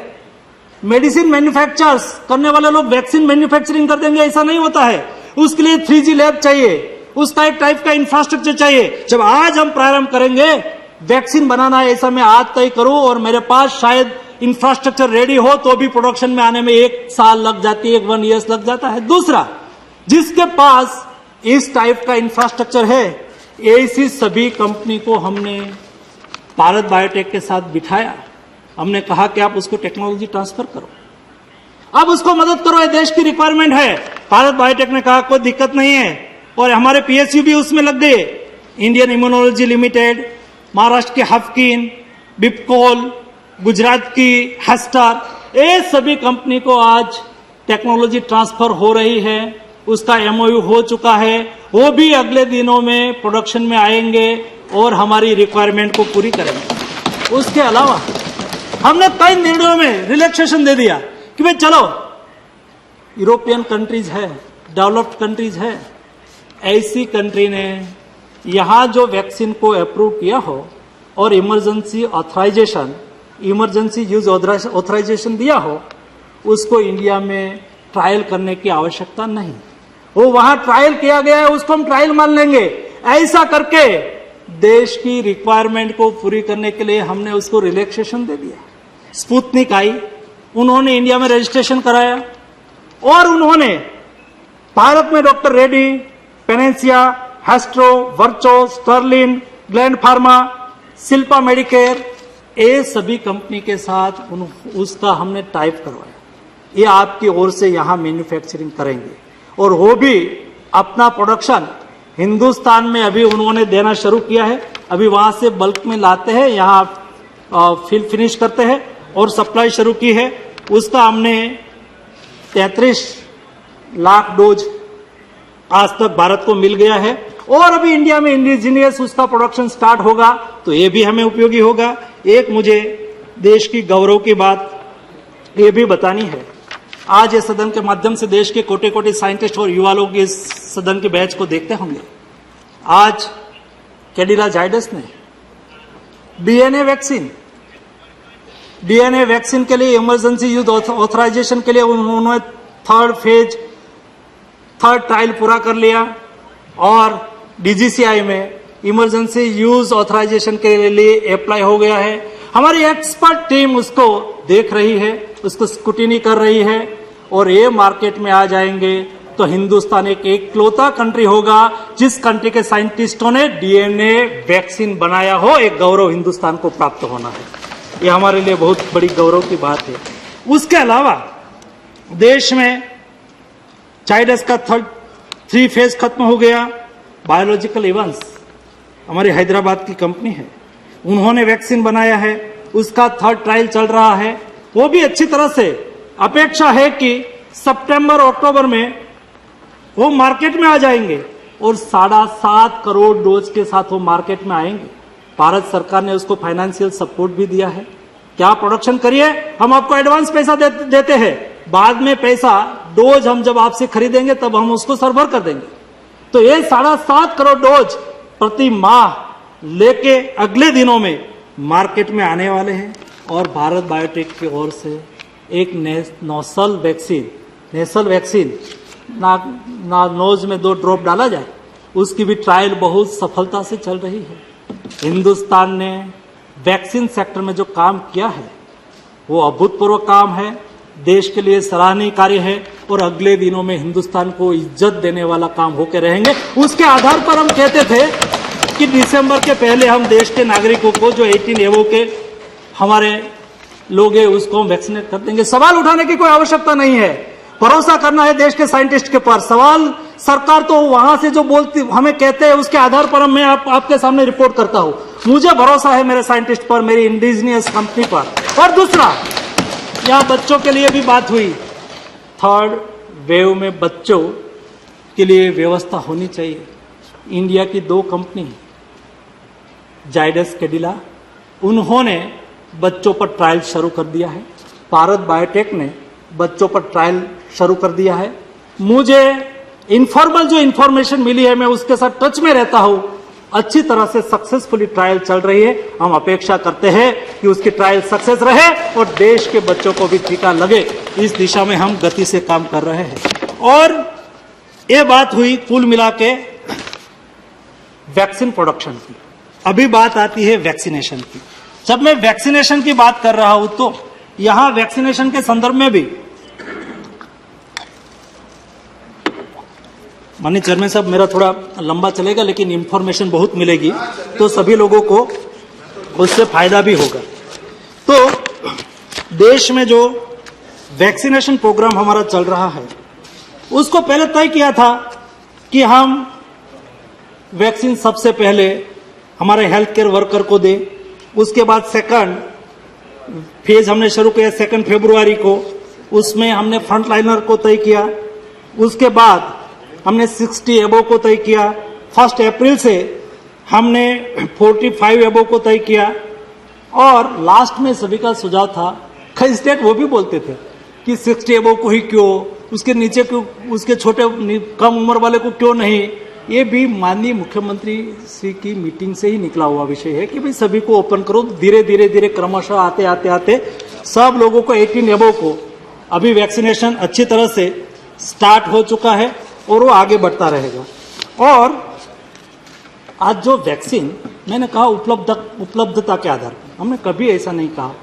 मेडिसिन मैन्युफैक्चर्स करने वाले लोग वैक्सीन मैन्युफैक्चरिंग कर देंगे, ऐसा नहीं होता है। उसके लिए 3G लैब चाहिए, उसका एक टाइप का इंफ्रास्ट्रक्चर चाहिए। जब आज हम प्रारंभ करेंगे वैक्सीन बनाना है, ऐसा मैं आज तय करूं और मेरे पास शायद इंफ्रास्ट्रक्चर रेडी हो तो भी प्रोडक्शन में आने में 1 साल लग जाती है, 1 ईयर लग जाता है। दूसरा, जिसके पास इस टाइप का इंफ्रास्ट्रक्चर है, ऐसी सभी कंपनी को हमने भारत बायोटेक के साथ बिठाया। हमने कहा कि आप उसको टेक्नोलॉजी ट्रांसफर करो, अब उसको मदद करो, ये देश की रिक्वायरमेंट है। भारत बायोटेक ने कहा कोई दिक्कत नहीं है और हमारे PSU भी उसमें लग गए। इंडियन इम्यूनोलॉजी लिमिटेड, महाराष्ट्र के हफकिन, बिपकोल, गुजरात की हेस्टर, ये सभी कंपनी को आज टेक्नोलॉजी ट्रांसफर हो रही है। उसका MOU हो चुका है, वो भी अगले दिनों में प्रोडक्शन में आएंगे और हमारी रिक्वायरमेंट को पूरी करेंगे। उसके अलावा हमने कई निर्णयों में रिलैक्सेशन दे दिया कि भाई चलो, यूरोपियन कंट्रीज है, डेवलप्ड कंट्रीज है, ऐसी कंट्री ने यहां जो वैक्सीन को अप्रूव किया हो और इमरजेंसी यूज ऑथराइजेशन दिया हो, उसको इंडिया में ट्रायल करने की आवश्यकता नहीं। वो वहां ट्रायल किया गया है, उसको हम ट्रायल मान लेंगे। ऐसा करके देश की रिक्वायरमेंट को पूरी करने के लिए हमने उसको रिलैक्सेशन दे दिया। स्पुतनिक आई, उन्होंने इंडिया में रजिस्ट्रेशन कराया और उन्होंने भारत में doctor Reddy, Panacea, Hester, Virchow, Sterling, Gland Pharma, Shilpa Medicare, ये सभी कंपनी के साथ उसका हमने टाइप करवाया। ये आपकी ओर से यहां मैन्युफैक्चरिंग करेंगे और वो भी अपना प्रोडक्शन हिंदुस्तान में अभी उन्होंने देना शुरू किया है। अभी वहां से बल्क में लाते हैं, यहां फिनिश करते हैं और सप्लाई शुरू की है। उसका हमने 33 लाख डोज आज तक भारत को मिल गया है और अभी इंडिया में इंडिजीनियस उसका प्रोडक्शन स्टार्ट होगा तो ये भी हमें उपयोगी होगा। एक मुझे देश की गौरव की बात ये भी बतानी है। आज ये सदन के माध्यम से देश के कोटि कोटि साइंटिस्ट और युवा लोग इस सदन के बैच को देखते होंगे। आज कैडिला जाइडस ने डीएनए वैक्सीन के लिए इमरजेंसी यूज ऑथराइजेशन के लिए उन्होंने 3rd ट्रायल पूरा कर लिया और DGCI में इमरजेंसी यूज ऑथराइजेशन के लिए अप्लाई हो गया है। हमारी एक्सपर्ट टीम उसको देख रही है, उसको स्क्रूटिनी कर रही है और ये मार्केट में आ जाएंगे तो हिंदुस्तान एक इकलौता कंट्री होगा जिस कंट्री के साइंटिस्टों ने डीएनए वैक्सीन बनाया हो। एक गौरव हिंदुस्तान को प्राप्त होना है, ये हमारे लिए बहुत बड़ी गौरव की बात है। उसके अलावा देश में जाइडस का 3 फेज खत्म हो गया। बायोलॉजिकल इवेंट्स हमारी हैदराबाद की कंपनी है, उन्होंने वैक्सीन बनाया है, उसका 3rd ट्रायल चल रहा है, वो भी अच्छी तरह से। अपेक्षा है कि सितंबर अक्टूबर में वो मार्केट में आ जाएंगे और 7.5 करोड़ डोज के साथ वो मार्केट में आएंगे। भारत सरकार ने उसको फाइनेंशियल सपोर्ट भी दिया है। क्या प्रोडक्शन करिए, हम आपको एडवांस पैसा देते हैं, बाद में पैसा डोज हम जब आपसे खरीदेंगे तब हम उसको सर्वर कर देंगे। तो ये 7.5 करोड़ डोज प्रति माह लेके अगले दिनों में मार्केट में आने वाले हैं और भारत बायोटेक की ओर से एक नेशनल वैक्सीन नोज में 2 ड्रॉप डाला जाए, उसकी भी ट्रायल बहुत सफलता से चल रही है। हिंदुस्तान ने वैक्सीन सेक्टर में जो काम किया है वो अभूतपूर्व काम है, देश के लिए सराहनीय कार्य है और अगले दिनों में हिंदुस्तान को इज्जत देने वाला काम होकर रहेंगे। उसके आधार पर हम कहते थे कि दिसंबर के पहले हम देश के नागरिकों को जो 18 एबो के हमारे लोग हैं उसको हम वैक्सीनेट कर देंगे। सवाल उठाने की कोई आवश्यकता नहीं है, भरोसा करना है देश के साइंटिस्ट के पर। सवाल सरकार तो वहां से जो बोलती हमें कहते हैं उसके आधार पर मैं आपके सामने रिपोर्ट करता हूं। मुझे भरोसा है मेरे साइंटिस्ट पर, मेरी इंडिजिनियस कंपनी पर। और दूसरा, यहां बच्चों के लिए भी बात हुई, 3rd वेव में बच्चों के लिए व्यवस्था होनी चाहिए। इंडिया की 2 कंपनी जाइडस कैडिला, उन्होंने बच्चों पर ट्रायल शुरू कर दिया है। भारत बायोटेक ने बच्चों पर ट्रायल शुरू कर दिया है। मुझे इनफॉर्मल जो इंफॉर्मेशन मिली है, मैं उसके साथ टच में रहता हूं, अच्छी तरह से सक्सेसफुली ट्रायल चल रही है। हम अपेक्षा करते हैं कि उसकी ट्रायल सक्सेस रहे और देश के बच्चों को भी टीका लगे। इस दिशा में हम गति से काम कर रहे हैं। और ये बात हुई कुल मिला के वैक्सीन प्रोडक्शन की। अभी बात आती है वैक्सीनेशन की। जब मैं वैक्सीनेशन की बात कर रहा हूं तो यहां वैक्सीनेशन के संदर्भ में भी माननीय चेयरमैन साहब, मेरा थोड़ा लंबा चलेगा लेकिन इंफॉर्मेशन बहुत मिलेगी तो सभी लोगों को उससे फायदा भी होगा। तो देश में जो वैक्सीनेशन प्रोग्राम हमारा चल रहा है उसको पहले तय किया था कि हम वैक्सीन सबसे पहले हमारे हेल्थ केयर वर्कर को दे। उसके बाद 2nd फेज हमने शुरू किया 2 फरवरी को, उसमें हमने फ्रंट लाइनर को तय किया। उसके बाद हमने 60 एबो को तय किया। 1 अप्रैल से हमने 45 एबो को तय किया। और लास्ट में सभी का सुझाव था, कई स्टेट वो भी बोलते थे कि 60 एबो को ही क्यों, उसके नीचे क्यों, उसके छोटे कम उम्र वाले को क्यों नहीं। ये भी माननीय मुख्यमंत्री श्री की मीटिंग से ही निकला हुआ विषय है कि भाई सभी को ओपन करो। धीरे धीरे क्रमशः आते सब लोगों को 18 एबो को अभी वैक्सीनेशन अच्छी तरह से स्टार्ट हो चुका है और वो आगे बढ़ता रहेगा। और आज जो वैक्सीन मैंने कहा उपलब्धता के आधार पर, हमने कभी ऐसा नहीं कहा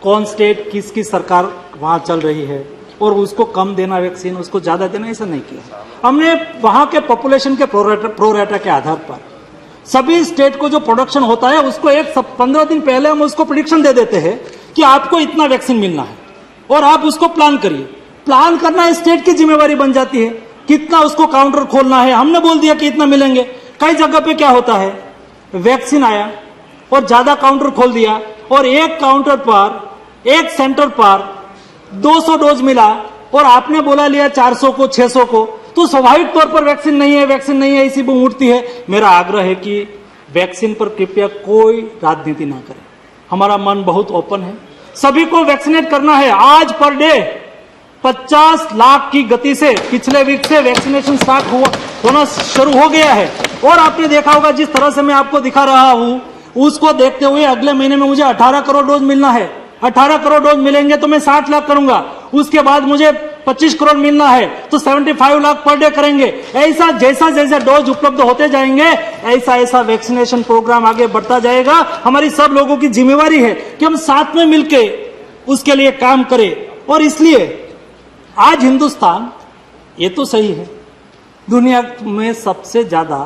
कौन स्टेट किसकी सरकार वहां चल रही है और उसको कम देना वैक्सीन, उसको ज्यादा देना, ऐसा नहीं किया। हमने वहां के पॉपुलेशन के प्रोरेटा के आधार पर सभी स्टेट को जो प्रोडक्शन होता है उसको 15 दिन पहले हम उसको प्रेडिक्शन दे देते हैं कि आपको इतना वैक्सीन मिलना है और आप उसको प्लान करिए। प्लान करना स्टेट की जिम्मेवारी बन जाती है, कितना उसको काउंटर खोलना है। हमने बोल दिया कि इतना मिलेंगे। कई जगह पे क्या होता है, वैक्सीन आया और ज्यादा काउंटर खोल दिया और एक काउंटर पर, एक सेंटर पर 200 डोज मिला और आपने बोला लिया 400 को 600 को, तो स्वाभाविक तौर पर वैक्सीन नहीं है इसी बूम उठती है। मेरा आग्रह है कि वैक्सीन पर कृपया कोई राजनीति ना करें। हमारा मन बहुत ओपन है, सभी को वैक्सीनेट करना है। आज पर डे 50 लाख की गति से पिछले वीक से वैक्सीनेशन स्टार्ट होना शुरू हो गया है। और आपने देखा होगा जिस तरह से मैं आपको दिखा रहा हूं उसको देखते हुए अगले महीने में मुझे 18 करोड़ डोज मिलना है। 18 करोड़ डोज मिलेंगे तो मैं 60 लाख करूंगा। उसके बाद मुझे 25 करोड़ मिलना है तो 75 लाख पर डे करेंगे। ऐसा जैसा डोज उपलब्ध होते जाएंगे ऐसा वैक्सीनेशन प्रोग्राम आगे बढ़ता जाएगा। हमारी सब लोगों की जिम्मेवारी है कि हम साथ में मिलके उसके लिए काम करें। और इसलिए आज हिंदुस्तान, ये तो सही है, दुनिया में सबसे ज्यादा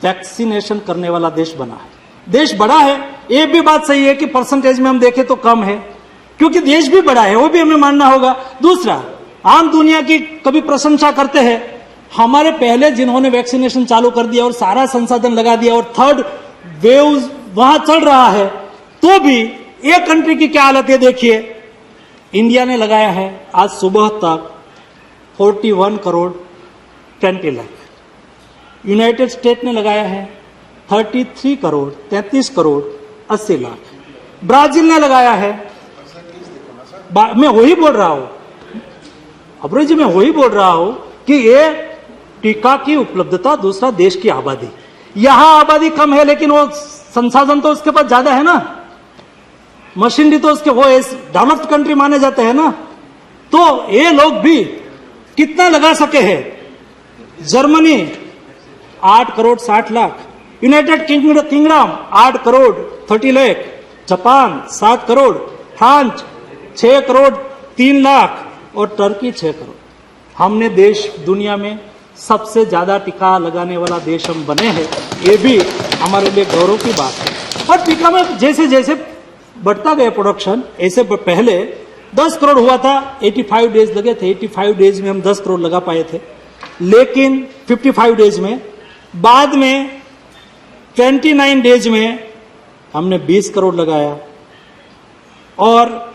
वैक्सीनेशन करने वाला देश बना है। देश बड़ा है, ये भी बात सही है कि परसेंटेज में हम देखें तो कम है, क्योंकि देश भी बड़ा है, वो भी हमें मानना होगा। दूसरा, आम दुनिया की कभी प्रशंसा करते हैं, हमारे पहले जिन्होंने वैक्सीनेशन चालू कर दिया और सारा संसाधन लगा दिया और 3rd वेव वहां चल रहा है, तो भी एक कंट्री की क्या हालत है देखिए। इंडिया ने लगाया है आज सुबह तक 41 करोड़ 20 लाख, यूनाइटेड स्टेट ने लगाया है 33 करोड़ 33 करोड़ 80 लाख, ब्राजील ने लगाया है, मैं वही बोल रहा हूं अब्रो जी, मैं वही बोल रहा हूं कि ये टीका की उपलब्धता, दूसरा देश की आबादी। यहां आबादी कम है लेकिन वो संसाधन तो उसके पास ज्यादा है ना। मशीनरी तो उसके वो डेवलप्ड कंट्री माने जाते हैं ना, तो ये लोग भी कितना लगा सके हैं। Germany 8 crore 60 lakh, United kingdom 8 crore 30 lakh, Japan 7 crore, France 6 crore 3 lakh और टर्की 6 करोड़। हमने देश दुनिया में सबसे ज्यादा टीका लगाने वाला देश हम बने हैं, ये भी हमारे लिए गौरव की बात है। और टीका में जैसे जैसे बढ़ता गया प्रोडक्शन, ऐसे पहले 10 करोड़ हुआ था, 85 डेज लगे थे, 85 डेज में हम 10 करोड़ लगा पाए थे। लेकिन 55 डेज में, बाद में 29 डेज में हमने 20 करोड़ लगाया और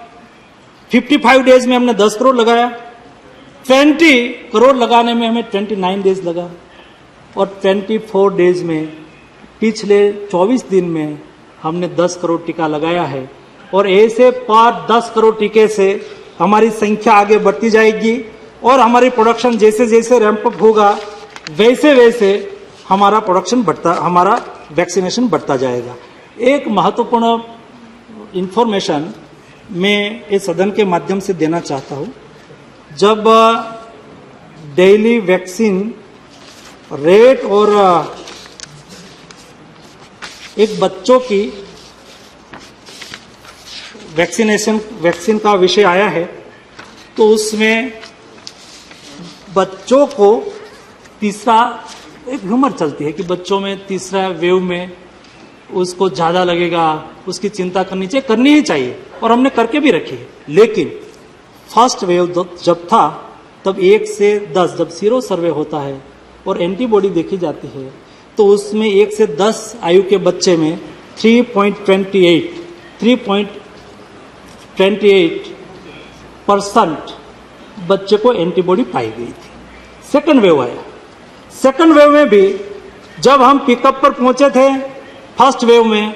55 डेज में हमने 10 करोड़ लगाया। 20 करोड़ लगाने में हमें 29 डेज लगा और 24 डेज में, पिछले 24 दिन में हमने 10 करोड़ टीका लगाया है। और ऐसे पर 10 करोड़ टीके से हमारी संख्या आगे बढ़ती जाएगी और हमारी प्रोडक्शन जैसे जैसे रैंप अप होगा वैसे वैसे हमारा प्रोडक्शन बढ़ता, हमारा वैक्सीनेशन बढ़ता जाएगा। एक महत्वपूर्ण इंफॉर्मेशन मैं इस सदन के माध्यम से देना चाहता हूं। जब डेली वैक्सीन रेट और एक बच्चों की वैक्सीन का विषय आया है, तो उसमें बच्चों को तीसरा, एक ह्यूमर चलती है कि बच्चों में तीसरा वेव में उसको ज्यादा लगेगा, उसकी चिंता करनी चाहिए, करनी ही चाहिए और हमने करके भी रखी है। लेकिन फर्स्ट वेव जब था तब 1 से 10 जब सीरो सर्वे होता है और एंटीबॉडी देखी जाती है, तो उसमें 1 से 10 आयु के बच्चे में 3.28% बच्चे को एंटीबॉडी पाई गई थी। सेकंड वेव आया, सेकंड वेव में भी जब हम पिकअप पर पहुंचे थे फर्स्ट वेव में,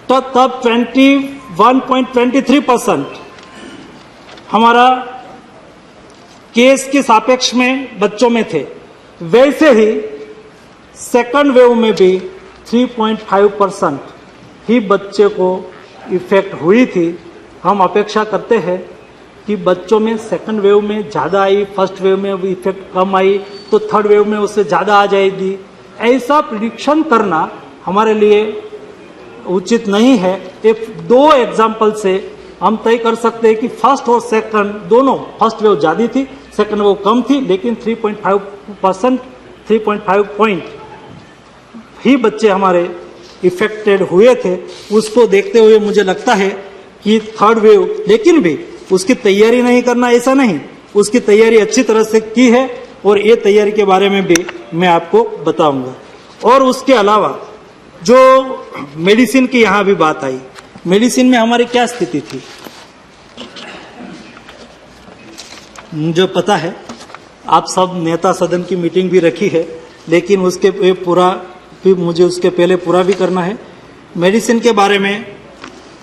तो तब 21.23% हमारा केस के सापेक्ष में बच्चों में थे। वैसे ही सेकंड वेव में भी 3.5% ही बच्चे को इफेक्ट हुई थी। हम अपेक्षा करते हैं कि बच्चों में सेकंड वेव में ज्यादा आई, फर्स्ट वेव में भी इफेक्ट कम आई तो थर्ड वेव में उससे ज्यादा आ जाएगी। ऐसा प्रिडिक्शन करना हमारे लिए उचित नहीं है। एक 2 एग्जाम्पल से हम तय कर सकते हैं कि फर्स्ट और सेकंड दोनों, फर्स्ट वेव ज्यादा थी, सेकंड वेव कम थी, लेकिन 3.5 पॉइंट ही बच्चे हमारे इफेक्टेड हुए थे। उसको देखते हुए मुझे लगता है कि थर्ड वेव, लेकिन भी उसकी तैयारी नहीं करना ऐसा नहीं, उसकी तैयारी अच्छी तरह से की है और ये तैयारी के बारे में भी मैं आपको बताऊंगा। और उसके अलावा जो मेडिसिन की यहां भी बात आई, मेडिसिन में हमारी क्या स्थिति थी मुझे पता है। आप सब नेता सदन की मीटिंग भी रखी है, लेकिन उसके पूरा भी मुझे उसके पहले पूरा भी करना है। मेडिसिन के बारे में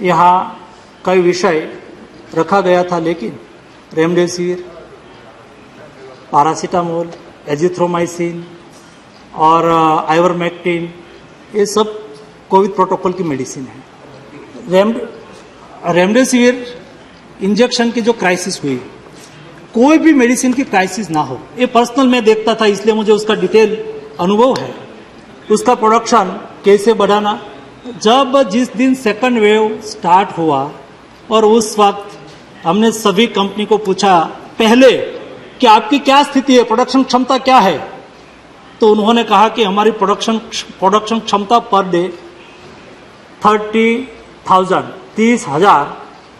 यहाँ कई विषय रखा गया था, लेकिन रेमडेसिविर, पैरासीटामोल, एजिथ्रोमाइसिन और आइवरमेक्टिन, ये सब कोविड प्रोटोकॉल की मेडिसिन है। रेमडेसिविर इंजेक्शन की जो क्राइसिस हुई, कोई भी मेडिसिन की क्राइसिस ना हो, ये पर्सनल मैं देखता था, इसलिए मुझे उसका डिटेल अनुभव है। उसका प्रोडक्शन कैसे बढ़ाना, जब जिस दिन सेकंड वेव स्टार्ट हुआ और उस वक्त हमने सभी कंपनी को पूछा पहले कि आपकी क्या स्थिति है, प्रोडक्शन क्षमता क्या है, तो उन्होंने कहा कि हमारी प्रोडक्शन क्षमता पर डे 30,000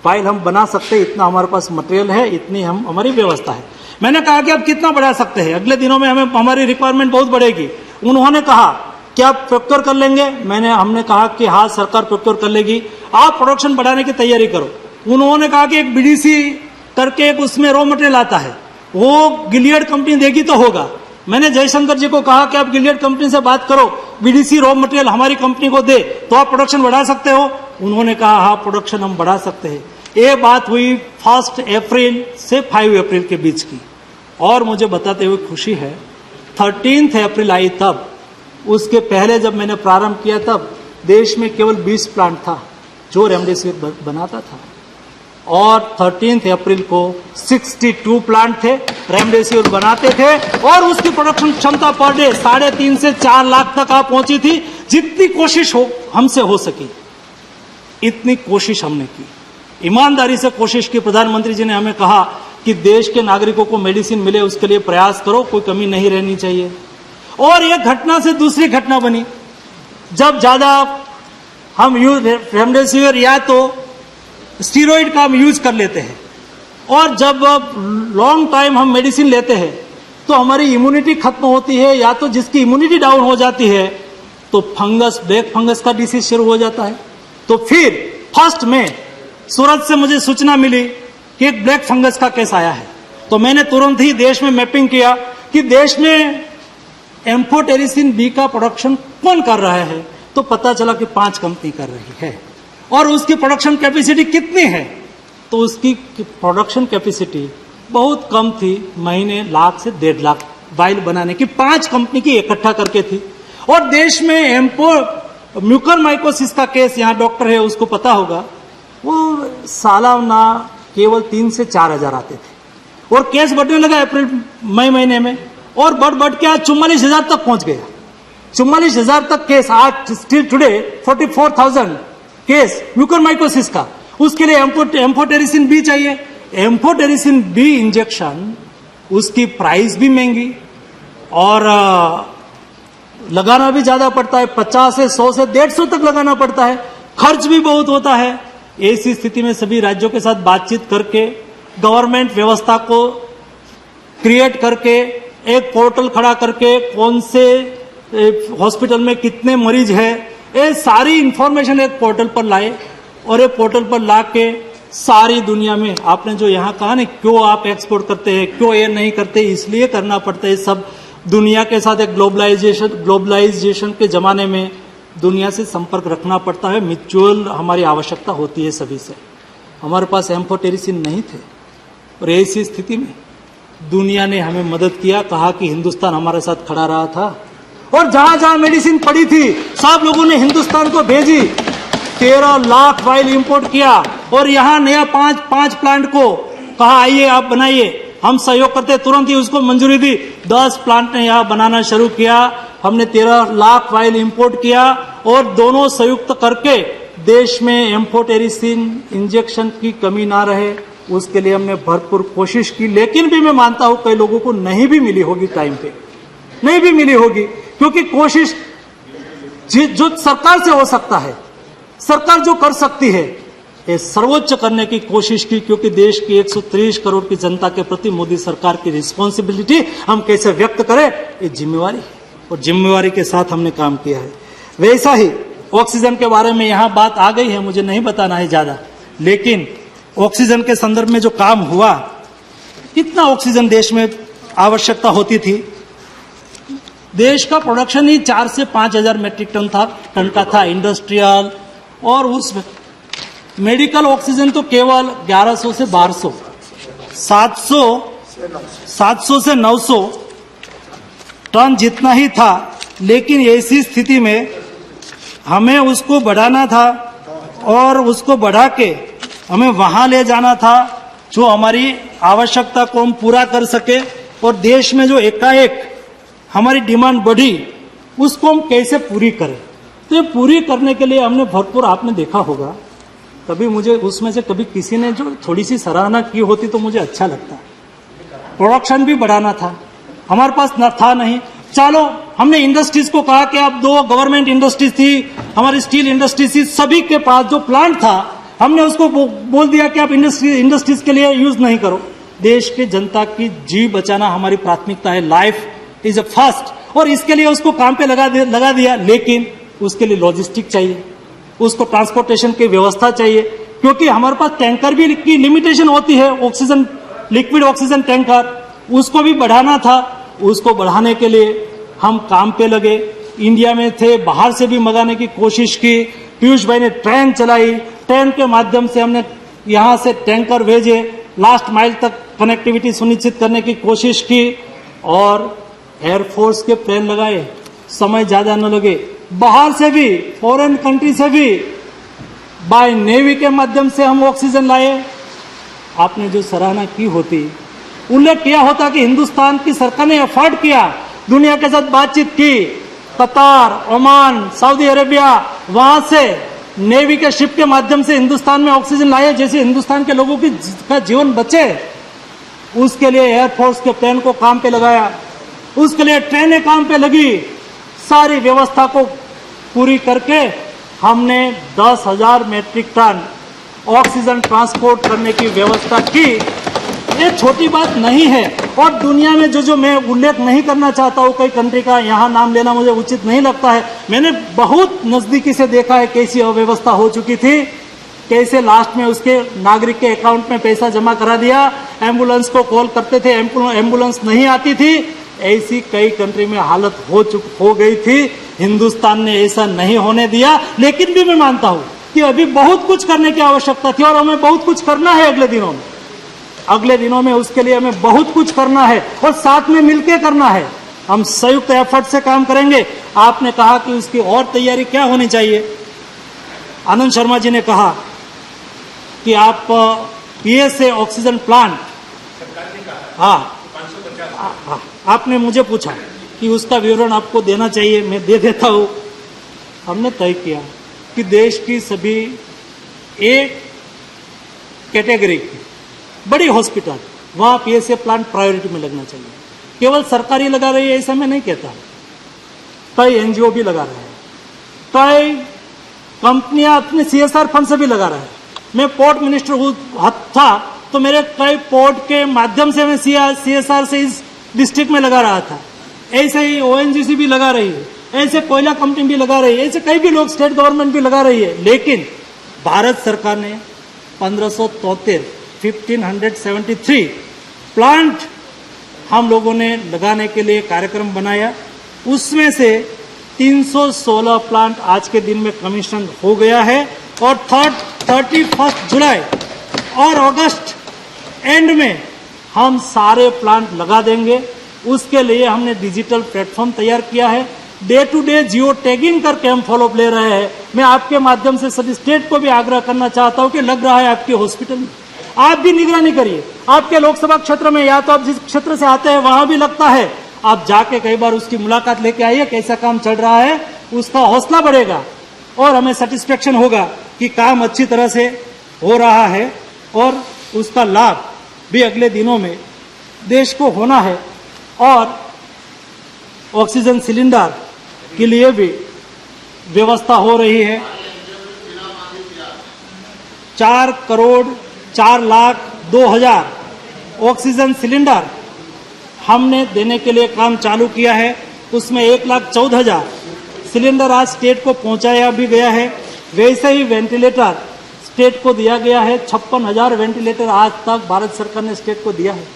फाइल हम बना सकते हैं, इतना हमारे पास मटेरियल है, इतनी हमारी व्यवस्था है। मैंने कहा कि आप कितना बढ़ा सकते हैं, अगले दिनों में हमारी रिक्वायरमेंट बहुत बढ़ेगी। उन्होंने कहा कि आप प्रोक्योर कर लेंगे, हमने कहा कि हाँ सरकार प्रोक्योर कर लेगी, आप प्रोडक्शन बढ़ाने की तैयारी करो। उन्होंने कहा कि एक बीडीसी करके एक उसमें रॉ मटेरियल आता है, वो गिलियड कंपनी देगी तो होगा। मैंने जयशंकर जी को कहा कि आप गिलियड कंपनी से बात करो, बीडीसी रॉ मटेरियल हमारी कंपनी को दे तो आप प्रोडक्शन बढ़ा सकते हो। उन्होंने कहा हाँ प्रोडक्शन हम बढ़ा सकते हैं। ये बात हुई 1 अप्रैल से 5 अप्रैल के बीच की, और मुझे बताते हुए खुशी है 13 अप्रैल आई तब, उसके पहले जब मैंने प्रारंभ किया तब देश में केवल 20 प्लांट था, जो रेमडेसिविर बनाता था। और 13 अप्रैल को 62 प्लांट थे, रेमडेसिविर बनाते थे और उसकी प्रोडक्शन क्षमता पर डे 3.5 से 4 लाख तक आप पहुंची थी। जितनी कोशिश हो हमसे हो सकी इतनी कोशिश हमने की, ईमानदारी से कोशिश की। प्रधानमंत्री जी ने हमें कहा कि देश के नागरिकों को मेडिसिन मिले उसके लिए प्रयास करो, कोई कमी नहीं रहनी चाहिए। और एक घटना से दूसरी घटना बनी। जब ज्यादा हम रेमडेसिविर या तो स्टीरॉइड का हम यूज कर लेते हैं और जब लॉन्ग टाइम हम मेडिसिन लेते हैं तो हमारी इम्यूनिटी खत्म होती है, या तो जिसकी इम्यूनिटी डाउन हो जाती है तो फंगस, ब्लैक फंगस का डिसीज शुरू हो जाता है। तो फिर 1 में सूरत से मुझे सूचना मिली कि एक ब्लैक फंगस का केस आया है। तो मैंने तुरंत ही देश में मैपिंग किया कि देश में एम्फोटेरिसिन बी का प्रोडक्शन कौन कर रहा है। तो पता चला कि 5 कंपनी कर रही है और उसकी प्रोडक्शन कैपेसिटी कितनी है। तो उसकी प्रोडक्शन कैपेसिटी बहुत कम थी, महीने लाख से 1.5 लाख वाइल बनाने की 5 कंपनी की इकट्ठा करके थी। और देश में म्यूकरमाइकोसिस का केस, यहाँ डॉक्टर है उसको पता होगा, वो सालाना केवल 3 से 4 हजार आते थे और केस बढ़ने लगा अप्रैल मई महीने में और बढ़ के आज 44,000 तक पहुंच गया। 44,000 तक केस आज, स्टिल टुडे 44,000 केस म्यूकरमाइकोसिस का। उसके लिए एम्फोटेरिसिन बी चाहिए। एम्फोटेरिसिन बी इंजेक्शन, उसकी प्राइस भी महंगी और लगाना भी ज्यादा पड़ता है, 50 से 100 से 150 तक लगाना पड़ता है, खर्च भी बहुत होता है। ऐसी स्थिति में सभी राज्यों के साथ बातचीत करके गवर्नमेंट व्यवस्था को क्रिएट करके एक पोर्टल खड़ा करके कौन से हॉस्पिटल में कितने मरीज है, ये सारी इंफॉर्मेशन एक पोर्टल पर लाए और एक पोर्टल पर ला के सारी दुनिया में, आपने जो यहाँ कहा ना क्यों आप एक्सपोर्ट करते हैं, क्यों ये नहीं करते, इसलिए करना पड़ता है। सब दुनिया के साथ एक ग्लोबलाइजेशन के जमाने में दुनिया से संपर्क रखना पड़ता है, म्यूचुअल हमारी आवश्यकता होती है सभी से। हमारे पास एम्फोटेरिसिन नहीं थे और ऐसी स्थिति में दुनिया ने हमें मदद किया, कहा कि हिंदुस्तान हमारे साथ खड़ा रहा था और जहां जहां मेडिसिन पड़ी थी सब लोगों ने हिंदुस्तान को भेजी। 13 लाख वाइल इंपोर्ट किया और यहाँ नया 5 प्लांट को कहा आइए आप बनाइए, हम सहयोग करते, तुरंत ही उसको मंजूरी दी। 10 प्लांट ने यहाँ बनाना शुरू किया। हमने 13 लाख वाइल इंपोर्ट किया और दोनों संयुक्त करके देश में एम्फोटेरिसिन इंजेक्शन की कमी ना रहे उसके लिए हमने भरपूर कोशिश की। लेकिन भी मैं मानता हूं कई लोगों को नहीं भी मिली होगी, टाइम पे नहीं भी मिली होगी, क्योंकि कोशिश जो सरकार से हो सकता है, सरकार जो कर सकती है, ये सर्वोच्च करने की कोशिश की। क्योंकि देश की 130 करोड़ की जनता के प्रति मोदी सरकार की रिस्पॉन्सिबिलिटी हम कैसे व्यक्त करें, ये जिम्मेवारी है और जिम्मेवारी के साथ हमने काम किया है। वैसा ही ऑक्सीजन के बारे में यहाँ बात आ गई है, मुझे नहीं बताना है ज्यादा, लेकिन ऑक्सीजन के संदर्भ में जो काम हुआ, कितना ऑक्सीजन देश में आवश्यकता होती थी। देश का प्रोडक्शन ही 4 से 5 हजार मेट्रिक टन का था इंडस्ट्रियल, और उसमें मेडिकल ऑक्सीजन तो केवल 1100 से 1200, 700 से 900 टन जितना ही था। लेकिन ऐसी स्थिति में हमें उसको बढ़ाना था और उसको बढ़ा के हमें वहां ले जाना था जो हमारी आवश्यकता को हम पूरा कर सके। और देश में जो एकाएक हमारी डिमांड बढ़ी उसको हम कैसे पूरी करें। तो ये पूरी करने के लिए हमने भरपूर, आपने देखा होगा, कभी मुझे उसमें से कभी किसी ने जो थोड़ी सी सराहना की होती तो मुझे अच्छा लगता। प्रोडक्शन भी बढ़ाना था, हमारे पास न था नहीं। चलो हमने इंडस्ट्रीज को कहा कि आप 2 गवर्नमेंट इंडस्ट्रीज थी, हमारी स्टील इंडस्ट्रीज थी, सभी के पास जो प्लांट था हमने उसको बोल दिया कि आप इंडस्ट्रीज के लिए यूज नहीं करो। देश की जनता की जीव बचाना हमारी प्राथमिकता है, लाइफ इज अ फर्स्ट, और इसके लिए उसको काम पे लगा दिया। लेकिन उसके लिए लॉजिस्टिक चाहिए, उसको ट्रांसपोर्टेशन की व्यवस्था चाहिए, क्योंकि हमारे पास टैंकर भी की लिमिटेशन होती है, ऑक्सीजन, लिक्विड ऑक्सीजन टैंकर, उसको भी बढ़ाना था। उसको बढ़ाने के लिए हम काम पे लगे, इंडिया में थे, बाहर से भी मंगाने की कोशिश की। पीयूष भाई ने ट्रेन चलाई, ट्रेन के माध्यम से हमने यहाँ से टैंकर भेजे, लास्ट माइल तक कनेक्टिविटी सुनिश्चित करने की कोशिश की और एयरफोर्स के प्लेन लगाए, समय ज्यादा न लगे। बाहर से भी, फॉरेन कंट्री से भी बाय नेवी के माध्यम से हम ऑक्सीजन लाए, आपने जो सराहना की होती, उल्लेख किया होता कि हिंदुस्तान की सरकार ने एफर्ट किया, दुनिया के साथ बातचीत की, कतार, ओमान, सऊदी अरेबिया, वहां से नेवी के शिप के माध्यम से हिंदुस्तान में ऑक्सीजन लाए, जैसे हिंदुस्तान के लोगों का जीवन बचे। उसके लिए एयरफोर्स के प्लेन को काम पे लगाया, उसके लिए ट्रेनें काम पे लगी, सारी व्यवस्था को पूरी करके हमने 10,000 मेट्रिक टन ऑक्सीजन ट्रांसपोर्ट करने की व्यवस्था की। ये छोटी बात नहीं है। और दुनिया में जो मैं उल्लेख नहीं करना चाहता हूँ कई कंट्री का, यहाँ नाम लेना मुझे उचित नहीं लगता है, मैंने बहुत नजदीकी से देखा है कैसी अव्यवस्था हो चुकी थी, कैसे लास्ट में उसके नागरिक के अकाउंट में पैसा जमा करा दिया, एम्बुलेंस को कॉल करते थे, एम्बुलेंस नहीं आती थी, ऐसी कई कंट्री में हालत हो गई थी। हिंदुस्तान ने ऐसा नहीं होने दिया। लेकिन भी मैं मानता हूं कि अभी बहुत कुछ करने की आवश्यकता थी और हमें बहुत कुछ करना है अगले दिनों में उसके लिए हमें बहुत कुछ करना है और साथ में मिलकर करना है। हम संयुक्त एफर्ट से काम करेंगे। आपने कहा कि उसकी और तैयारी क्या होनी चाहिए। आनंद शर्मा जी ने कहा कि आप पीएसए ऑक्सीजन प्लांट, हाँ, आपने मुझे पूछा कि उसका विवरण आपको देना चाहिए, मैं दे देता हूं। हमने तय किया कि देश की सभी एक कैटेगरी की बड़ी हॉस्पिटल, वहां पीएसए प्लांट प्रायोरिटी में लगना चाहिए। केवल सरकारी लगा रही है ऐसा मैं नहीं कहता, कई एनजीओ भी लगा रहे हैं, कई कंपनियां अपने सीएसआर फंड से भी लगा रहे हैं। मैं पोर्ट मिनिस्टर था तो मेरे कई पोर्ट के माध्यम से मैं सीएसआर से इस डिस्ट्रिक्ट में लगा रहा था। ऐसे ही ओएनजीसी भी लगा रही है, ऐसे कोयला कंपनी भी लगा रही है, ऐसे कई भी लोग, स्टेट गवर्नमेंट भी लगा रही है। लेकिन भारत सरकार ने 1573 प्लांट हम लोगों ने लगाने के लिए कार्यक्रम बनाया। उसमें से 316 प्लांट आज के दिन में कमीशन हो गया है और 31 जुलाई और अगस्त एंड में हम सारे प्लांट लगा देंगे। उसके लिए हमने डिजिटल प्लेटफॉर्म तैयार किया है। Day to day geo tagging करके हम फॉलोअप ले रहे हैं। मैं आपके माध्यम से सभी स्टेट को भी आग्रह करना चाहता हूं कि लग रहा है आपके हॉस्पिटल में, आप भी निगरानी करिए। आपके लोकसभा क्षेत्र में या तो आप जिस क्षेत्र से आते हैं वहां भी लगता है, आप जाके कई बार उसकी मुलाकात लेके आइए, कैसा काम चल रहा है, उसका हौसला बढ़ेगा और हमें सेटिस्फेक्शन होगा कि काम अच्छी तरह से हो रहा है और उसका लाभ भी अगले दिनों में देश को होना है। और ऑक्सीजन सिलेंडर के लिए भी व्यवस्था हो रही है। 4,04,02,000 ऑक्सीजन सिलेंडर हमने देने के लिए काम चालू किया है। उसमें 1,14,000 सिलेंडर आज स्टेट को पहुंचाया भी गया है। वैसे ही वेंटिलेटर स्टेट को दिया गया है। 56,000 वेंटिलेटर आज तक भारत सरकार ने स्टेट को दिया है।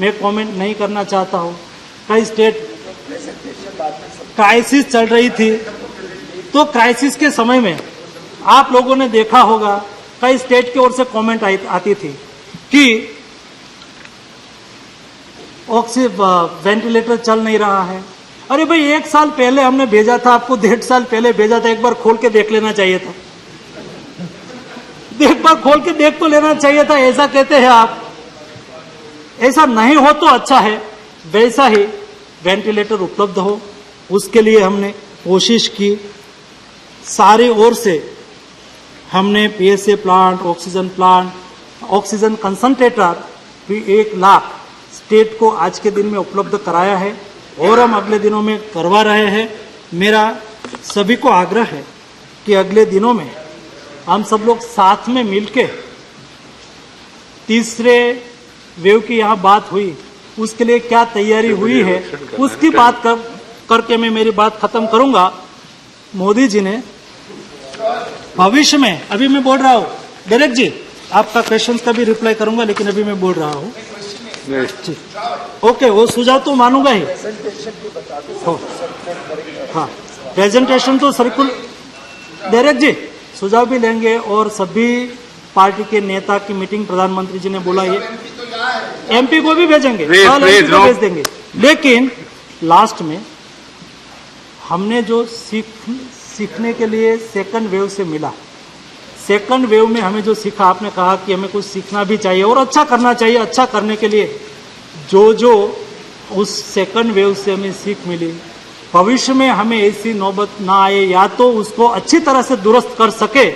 मैं कमेंट नहीं करना चाहता हूं। कई स्टेट क्राइसिस चल रही थी, तो क्राइसिस के समय में आप लोगों ने देखा होगा कई स्टेट की ओर से कमेंट आती थी कि वेंटिलेटर चल नहीं रहा है। अरे भाई, 1 साल पहले हमने भेजा था आपको, 1.5 साल पहले भेजा था, एक बार खोल के देख लेना चाहिए था। एक बार खोल के देख तो लेना चाहिए था। ऐसा कहते हैं आप, ऐसा नहीं हो तो अच्छा है। वैसा ही वेंटिलेटर उपलब्ध हो, उसके लिए हमने कोशिश की। सारी ओर से हमने PSA plant, oxygen plant, oxygen concentrator भी 1 लाख स्टेट को आज के दिन में उपलब्ध कराया है और हम अगले दिनों में करवा रहे हैं। मेरा सभी को आग्रह है कि अगले दिनों में हम सब लोग साथ में मिलके तीसरे वेव की यहाँ बात हुई, उसके लिए क्या तैयारी हुई है, उसकी बात करके मैं मेरी बात खत्म करूंगा। मोदी जी ने भविष्य में, अभी मैं बोल रहा हूँ डायरेक्ट जी, आपका क्वेश्चन का भी रिप्लाई करूंगा, लेकिन अभी मैं बोल रहा हूँ। ओके, वो सुझाव तो मानूंगा ही। हाँ, प्रेजेंटेशन तो सर्कुल डायरेक्ट जी सुझाव भी लेंगे और सभी पार्टी के नेता की मीटिंग प्रधानमंत्री जी ने बोला ये एमपी को भी भेजेंगे, एमपी को भेज देंगे। लेकिन लास्ट में हमने जो सीखने के लिए सेकंड वेव से मिला, सेकंड वेव में हमें जो सीखा, आपने कहा कि हमें कुछ सीखना भी चाहिए और अच्छा करना चाहिए। अच्छा करने के लिए जो उस सेकंड वेव से हमें सीख मिली, भविष्य में हमें ऐसी नौबत ना आए या तो उसको अच्छी तरह से दुरुस्त कर सके,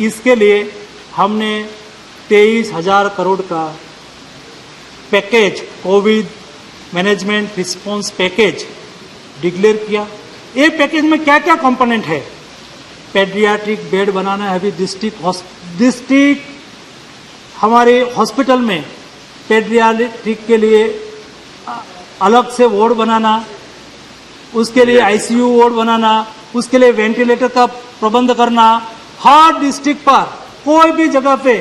इसके लिए हमने 23,000 करोड़ का package, Covid management response package declare किया। ये पैकेज में क्या क्या कंपोनेंट है? पेडियाट्रिक बेड बनाना है, अभी डिस्ट्रिक्ट हमारे हॉस्पिटल में पेडियाट्रिक के लिए अलग से वार्ड बनाना, उसके लिए आईसीयू वार्ड बनाना, उसके लिए वेंटिलेटर का प्रबंध करना। हर डिस्ट्रिक्ट पर कोई भी जगह पे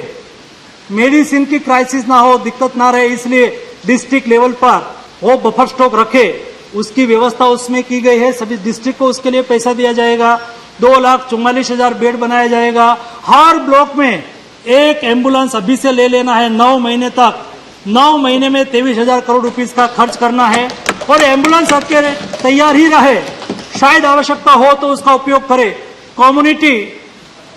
मेडिसिन की क्राइसिस ना हो, दिक्कत ना रहे, इसलिए डिस्ट्रिक्ट लेवल पर वो बफर स्टॉक रखे, उसकी व्यवस्था उसमें की गई है। सभी डिस्ट्रिक्ट को उसके लिए पैसा दिया जाएगा। 2,44,000 बेड बनाया जाएगा। हर ब्लॉक में एक एम्बुलेंस अभी से ले लेना है 9 महीने तक। 9 महीने में 23,000 करोड़ रुपीस का खर्च करना है और एम्बुलेंस आपके तैयार ही रहे, शायद आवश्यकता हो तो उसका उपयोग करे। कम्युनिटी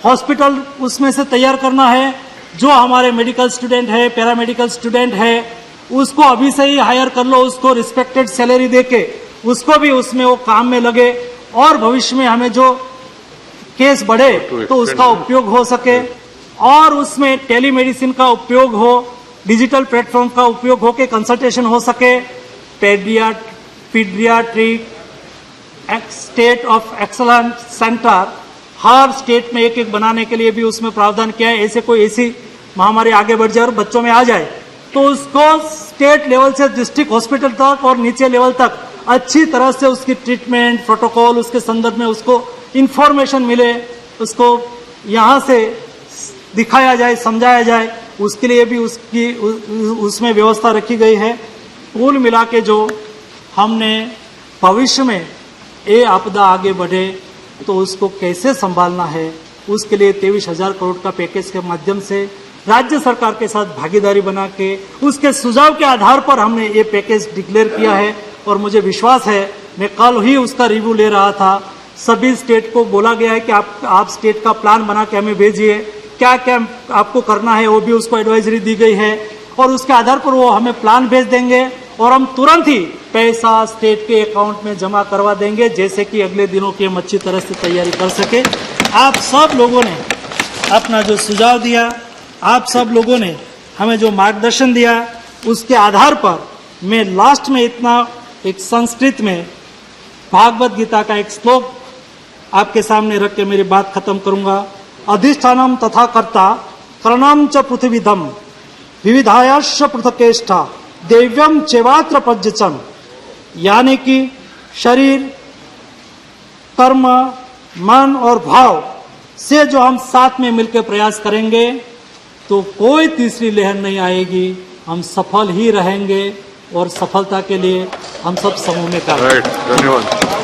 हॉस्पिटल उसमें से तैयार करना है। जो हमारे मेडिकल स्टूडेंट है, पैरामेडिकल स्टूडेंट है, उसको अभी से ही हायर कर लो, उसको रिस्पेक्टेड सैलरी देके उसको भी उसमें वो काम में लगे और भविष्य में हमें जो केस बढ़े तो उसका उपयोग हो सके और उसमें टेलीमेडिसिन का उपयोग हो, डिजिटल प्लेटफॉर्म का उपयोग हो के कंसल्टेशन हो सके। Paediatric state of excellence centre her state में एक बनाने के लिए भी उसमें प्रावधान किया है। ऐसे कोई ऐसी महामारी आगे बढ़ जाए और बच्चों में आ जाए तो उसको स्टेट लेवल से डिस्ट्रिक्ट हॉस्पिटल तक और नीचे लेवल तक अच्छी तरह से उसकी ट्रीटमेंट प्रोटोकॉल, उसके संदर्भ में उसको इंफॉर्मेशन मिले, उसको यहाँ से दिखाया जाए, समझाया जाए, उसके लिए भी उसमें व्यवस्था रखी गई है। कुल मिला के जो हमने भविष्य में ये आपदा आगे बढ़े तो उसको कैसे संभालना है, उसके लिए 23,000 करोड़ का पैकेज के माध्यम से राज्य सरकार के साथ भागीदारी बना के उसके सुझाव के आधार पर हमने ये पैकेज डिक्लेयर किया है। और मुझे विश्वास है, मैं कल ही उसका रिव्यू ले रहा था, सभी स्टेट को बोला गया है कि आप स्टेट का प्लान बना के हमें भेजिए, क्या क्या आपको करना है वो भी उसको एडवाइजरी दी गई है और उसके आधार पर वो हमें प्लान भेज देंगे और हम तुरंत ही पैसा स्टेट के अकाउंट में जमा करवा देंगे, जैसे कि अगले दिनों की हम अच्छी तरह से तैयारी कर सके। आप सब लोगों ने अपना जो सुझाव दिया, आप सब लोगों ने हमें जो मार्गदर्शन दिया, उसके आधार पर मैं लास्ट में इतना एक संस्कृत में भागवत गीता का एक श्लोक आपके सामने रख के मेरी बात खत्म करूंगा। अधिष्ठानम तथा कर्ता करणम च पृथ्वीधम विविधायाश्च पृथकेष्ठा देव्यम चेवात्र पज्यचम। यानी कि शरीर, कर्म, मन और भाव से जो हम साथ में मिलकर प्रयास करेंगे तो कोई तीसरी लहर नहीं आएगी, हम सफल ही रहेंगे और सफलता के लिए हम सब समूह में कार्य करेंगे। धन्यवाद।